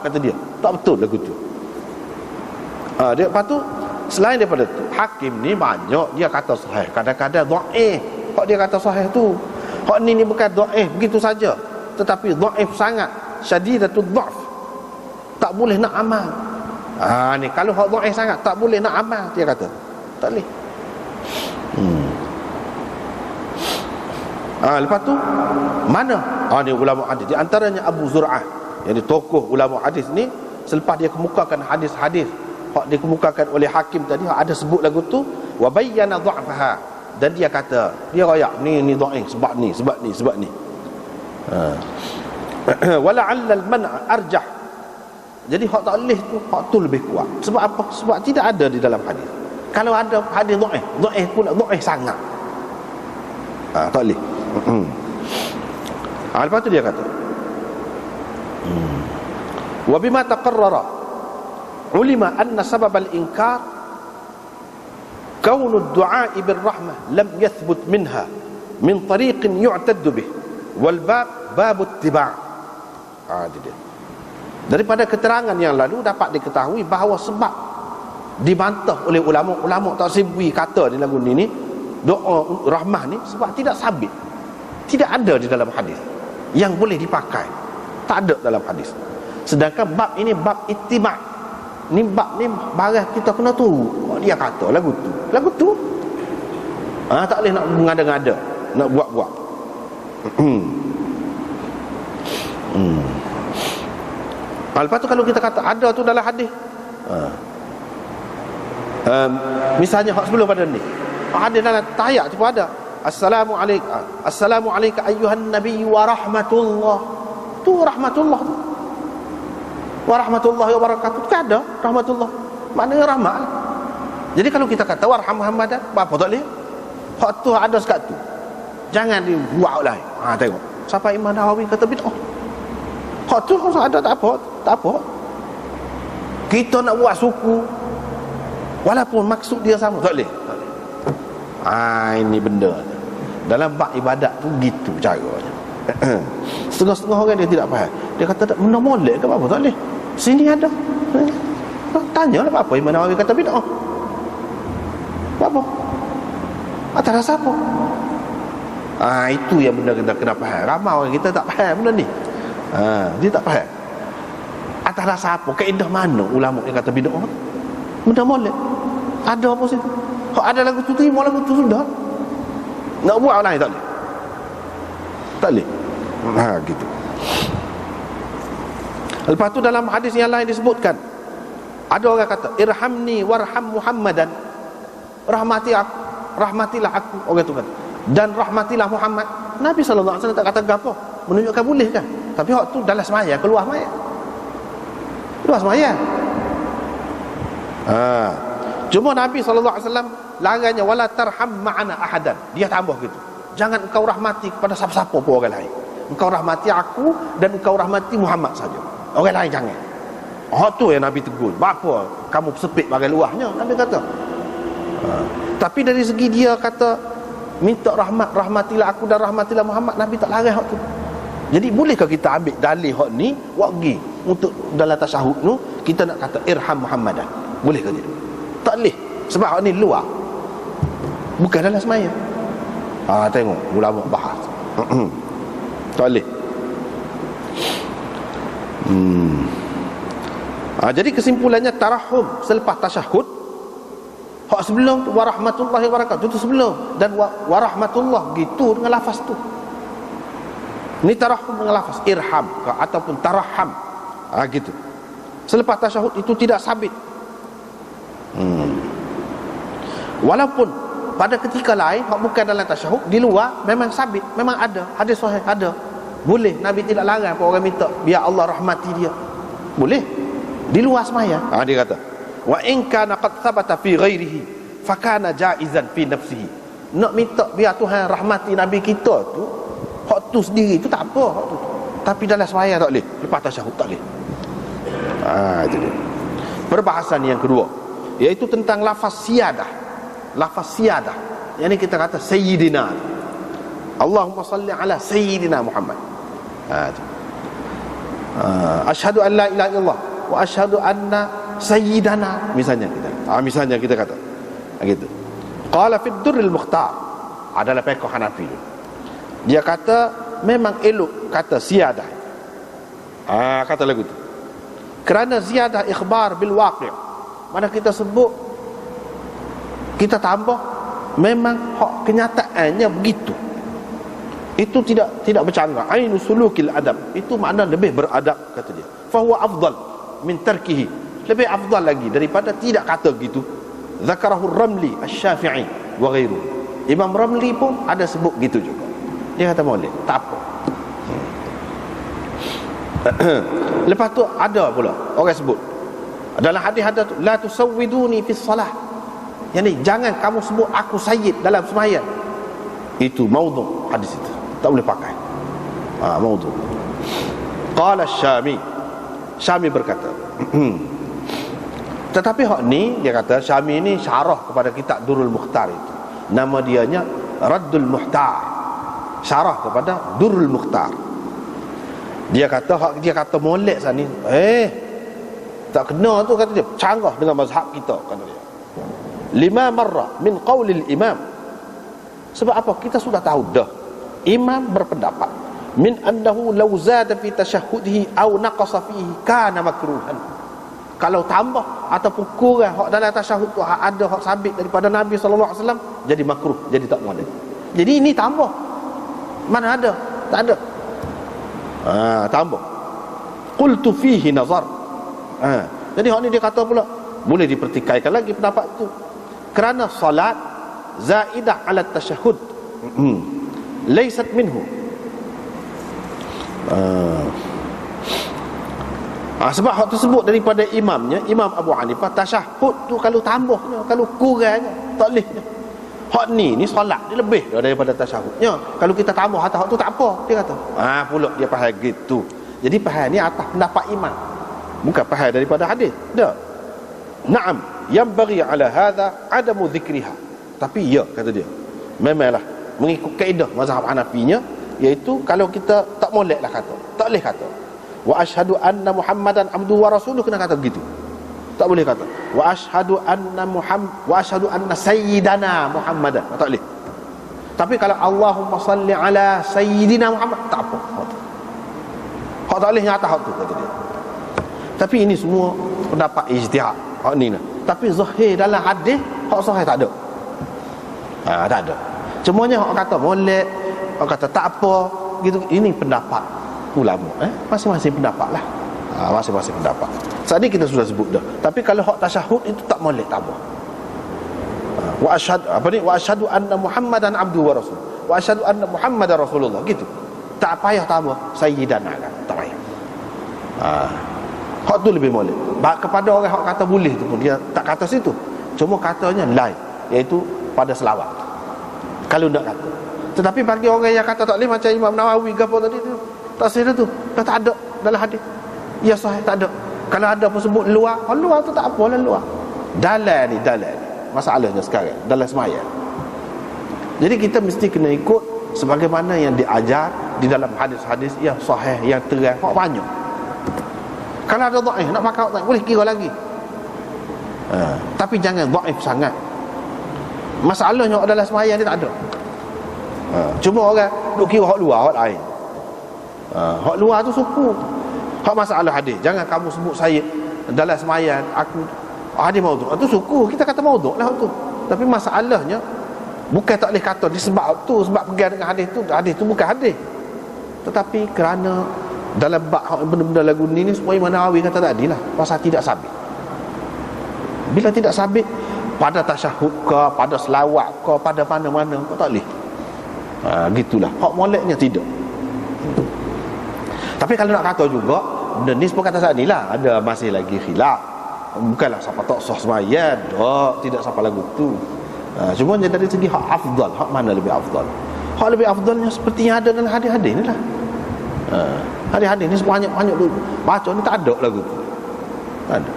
kata dia. Tak betul lagu tu. Dia lepas tu selain daripada tu, hakim ni banyak dia kata sahih, kadang-kadang dhaif. Hak dia kata sahih tu, hak ni bukan dhaif begitu saja, tetapi dhaif sangat, syadidatud dhaf, tak boleh nak amal. Ni kalau hak dhaif sangat tak boleh nak amal, dia kata tak boleh. Lepas tu mana? Ni ulama hadis, di antaranya Abu Zur'ah, yang tokoh ulama hadis ni, selepas dia kemukakan hadis-hadis hak dikemukakan oleh hakim tadi, ada sebut lagu tu wa bayyana dha'faha, dan dia kata, dia royak ni dhaif sebab ni wala'alla al-man' arjah. Jadi hak tak leh tu, hak tu lebih kuat. Sebab apa? Sebab tidak ada di dalam hadis. Kalau ada hadis dhaif pula dhaif sangat, tak leh. Lepas tu dia kata wa bima taqarrara ulima anna sabab al-inkar kaunu ad-du'a bir rahmah lam yathbut minha min tariqin yu'taddu bih wal bab ittiba'. Dia daripada keterangan yang lalu dapat diketahui bahawa sebab dibantah oleh ulama taksibui kata di lagu ni doa rahmah ni sebab tidak sabit, tidak ada di dalam hadis yang boleh dipakai, tak ada dalam hadis. Sedangkan bab ini bab ittiba', ni bab ni barang kita kena tahu. Dia kata lagu tu tak boleh nak mengada-ngada, nak buat-buat. Lepas tu kalau kita kata ada tu dalam hadis, misalnya hak sebelum pada ni ada dalam tahiyat tu ada Assalamu alayka ayyuhan nabiy wa rahmatullah. Tu rahmatullah tu, wa rahmatullahi wa barakatuh, tu ada rahmatullah, maknanya rahmat. Jadi kalau kita kata warham Muhammadan, apa tak boleh? Hak tu ada sekat tu, jangan dibuat lain. Tengok sampai Imam Nawawi kata bid'ah. Hak tu ada, tak apa. Kita nak buat suku walaupun maksud dia sama, tak boleh. Ini benda dalam bab ibadat tu gitu caranya. Setengah-setengah orang dia tidak faham. Dia kata tak benda molek ke apa, tak boleh. Sini ada. Tanyalah apa Imam Nawawi kata bid'ah. Apa? Atas apa? Itu yang benda kita kena faham. Ramai orang kita tak faham benda ni. Dia tak faham. Atas rasa apa? Kaedah mana ulama yang kata bid'ah? Benda molek. Ada apa situ? Ada lagu tu, terima lagu tu sudah. Nak buat lain tak boleh. Tak boleh. Gitu. Lepas tu dalam hadis yang lain disebutkan, ada orang kata irhamni warham Muhammadan, rahmati aku, rahmatilah aku, orang tu kata, dan rahmatilah Muhammad. Nabi sallallahu alaihi wasallam tak kata apa, menunjukkan boleh kan. Tapi hak tu dalam sembahyang, keluar sembahyang. Cuma Nabi sallallahu alaihi wasallam larangnya wala tarham ma'ana ahadan. Dia tambah gitu, jangan engkau rahmati kepada siapa-siapa pun orang lain. Engkau rahmati aku dan engkau rahmati Muhammad saja. Orang lain jangan. tu yang Nabi tegur. Apa kamu sepit bagai luahnya, Nabi kata. Tapi dari segi dia kata minta rahmatilah aku dan rahmatilah Muhammad, Nabi tak larang hak tu. Jadi bolehkah kita ambil dalih hak ni wagi untuk dalam tasyahud tu kita nak kata irham Muhammadan? Boleh ke tidak? Tak boleh. Sebab hak ni luar, bukan dalam semaya. Tengok ulama bahas. Tak boleh. Jadi kesimpulannya tarahum selepas tasyahud. Hak sebelum tu warahmatullahi wabarakatuh tu sebelum, dan warahmatullah gitu dengan lafaz tu. Ini tarahum dengan lafaz irham ataupun taraham. Gitu. Selepas tasyahud itu tidak sabit. Walaupun pada ketika lain hak bukan dalam tasyahud, di luar memang sabit, memang ada hadis sahih, ada. Boleh, Nabi tidak larang apa orang minta biar Allah rahmati dia. Boleh. Di luar semaya. Dia kata wa in kana qad thabata fi ghairihi fa kana jaizan fi nafsihi. Nak minta biar Tuhan rahmati Nabi kita tu, hak tu sendiri tu tak apa hak tu. Tapi dalam semaya tak boleh, lepas tasyahud tak boleh. Itu dia. Perbahasan yang kedua iaitu tentang lafaz siyadah. Lafaz siyadah, yang ni kita kata sayyidina. Allahumma salli ala sayyidina Muhammad. Asyhadu an la ilaha illallah wa asyhadu anna sayyidana, misalnya kita misalnya kita kata gitu. Qala fi durril mukhtar, adalah fiqh Hanafi. Dia kata memang elok kata siyadah. Kata lagu tu kerana ziyadah ikhbar bil waqi'. Mana kita sebut, kita tambah memang hak kenyataannya begitu. Itu tidak bercanggah. Ainu sulukil adab, itu makna lebih beradab kata dia. Fa huwa afdal min tarkihi, lebih afdal lagi daripada tidak kata gitu. Zakarahu Ramli Asy-Syafi'i wa ghairu. Imam Ramli pun ada sebut gitu juga. Dia kata boleh, tak apa. Lepas tu ada pula orang sebut dalam hadis ada tu, la tusawwiduni fi shalah. Yani jangan kamu sebut aku sayyid dalam sembahyang. Itu maudhu hadis itu. Tak boleh pakai. Maudhu. Qala Syami. Syami berkata. Tetapi hak ni dia kata Syami ni syarah kepada kitab Durrul Mukhtar itu. Nama dianya Raddul Muhtar. Syarah kepada Durrul Mukhtar. Dia kata molek sana ni. Tak kena tu kata dia. Canggah dengan mazhab kita kata dia. 5 marrah min qaulil imam. Sebab apa? Kita sudah tahu dah. Imam berpendapat min annahu law zada fi tashahhudihi aw naqasa fihi kana makruhan. Kalau tambah ataupun kurang hak dalam tasyahud tu ada hak sabit daripada Nabi sallallahu alaihi wasallam, jadi makruh, jadi tak boleh. Jadi ini tambah. Mana ada? Tak ada. Tambah. Qultu fihi nazar. Jadi hak ni dia kata pula boleh dipertikaikan lagi pendapat tu. Kerana salat zaidah ala tasyahud laysat minhu. Sebab hak tersebut daripada imamnya, Imam Abu Hanifah, tasyahud tu kalau tambahnya, kalau kurangnya tak bolehnya. Hak ni solat dia lebih daripada tasyahudnya. Kalau kita tambah atas hak tu tak apa, dia kata. Pula dia faham gitu. Jadi faham ni atas pendapat imam, bukan faham daripada hadis. Dah. Naam, yang bagi ala hadha adamu dhikriha. Tapi ya kata dia, memanglah mengikut kaedah mazhab Hanafinya, iaitu kalau kita tak moleklah kata, tak boleh kata wa asyhadu anna Muhammadan abduhu wa rasuluhu, kena kata begitu. Tak boleh kata wa asyhadu anna sayyidana Muhammadan, tak boleh. Tapi kalau Allahumma salli ala sayyidina Muhammad, tak apa. Hak tak boleh nyata hak tu kata dia. Tapi ini semua pendapat ijtihad hak ni. Tapi zahir dalam hadis hak sahih tak ada. Tak ada. Semuanya hak kata molek, hak kata tak apa gitu. Ini pendapat ulama, masing-masing pendapat lah. Masing-masing pendapat. Saat ni kita sudah sebut dah. Tapi kalau hak tasyahud itu tak molek, tak apa. Wa asyhadu anna Muhammadan abduhu wa rasul. Wa asyhadu anna Muhammadar rasulullah gitu. Tak payah tambah sayyidana kan. Tak payah. Hak tu lebih molek. Kepada orang hak kata boleh tu pun dia tak kata situ. Cuma katanya lain, iaitu pada selawat. Kalau nak kata. Tetapi bagi orang yang kata tak boleh, macam Imam Nawawi ke apa tadi tu, tak sahih tu. Dah tak ada dalam hadis. Ya sahih tak ada. Kalau ada pun sebut luar, luar tu tak apalah luar. Dalam ni masalahnya sekarang dalam sembahyang. Jadi kita mesti kena ikut sebagaimana yang diajar di dalam hadis-hadis yang sahih, yang terang, banyak. Kalau ada dhaif nak pakai tak boleh kira lagi. Tapi jangan dhaif sangat. Masalahnya dalam sembahyang dia tak ada. Cuma orang duk kira hak luar, hak lain. Hak luar tu suku. Hak masalah hadis. Jangan kamu sebut saya dalam sembahyang aku hadis maudhu'. Itu suku. Kita kata maudhu' lah tu. Tapi masalahnya bukan tak boleh kata disebab tu, sebab pegang dengan hadis tu bukan hadis. Tetapi kerana dalam bab benda-benda lagu ni supaya Manawi kata tadi lah, pasal tidak sabit. Bila tidak sabit pada tasyahud ke, pada selawat ke, pada mana-mana kau tak boleh. Gitulah. Hak moleknya tidak. Tapi kalau nak kata juga benda ni seperti kata saat ni lah, ada masih lagi khilaf. Bukanlah siapa tak sah sembahyang, tidak siapa lagu tu. Cuma dari segi hak afdal, hak mana lebih afdal? Hak lebih afdalnya seperti yang ada dalam hadis-hadis ni lah. Hadis-hadis ni sebanyak-banyak dulu baca ni tak ada lagu tu. Tak ada.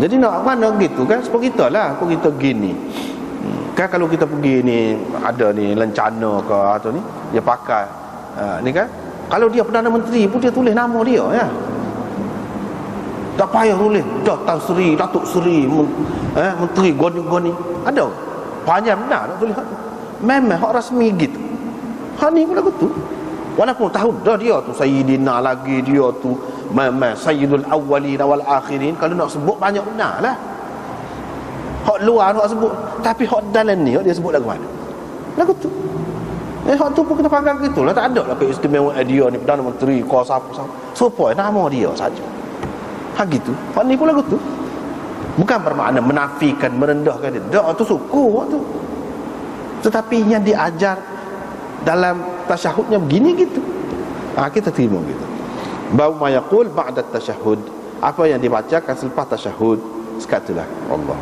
Jadi nak mana gitu kan? Seperti kita lah, kok kita gini. Kan kalau kita pergi ni, ada ni lencana ke atau ni, dia pakai ni kan, kalau dia Perdana Menteri pun dia tulis nama dia ya. Tak payah tulis Datuk Seri, Datuk Seri, Menteri Goni. Ada panjang benar nak tulis hak tu. Memang hak rasmi gitu. Hak ni pun lagu tu. Walaupun tahu dah dia tu Sayyidina lagi, dia tu memang Sayyidul Awwalin wal Akhirin. Kalau nak sebut banyak benar lah. Hak luar nak sebut, tapi hak dalam ni hak dia sebut lagu mana? Lagu tu. Hak tu pun kita pegang gitulah, tak ada lah keistimewaan dia ni Perdana Menteri kau siapa. Supaya nama dia saja. Hak gitu. Hak ni pun lagu tu. Bukan bermakna menafikan, merendahkan dia. Dak tu suku hak tu. Tetapi yang diajar dalam tasyahudnya begini gitu. Kita terima gitu. Bau ma yaqul ba'da tasyahud. Apa yang dibacakan selepas tasyahud. Sekatulah Allah.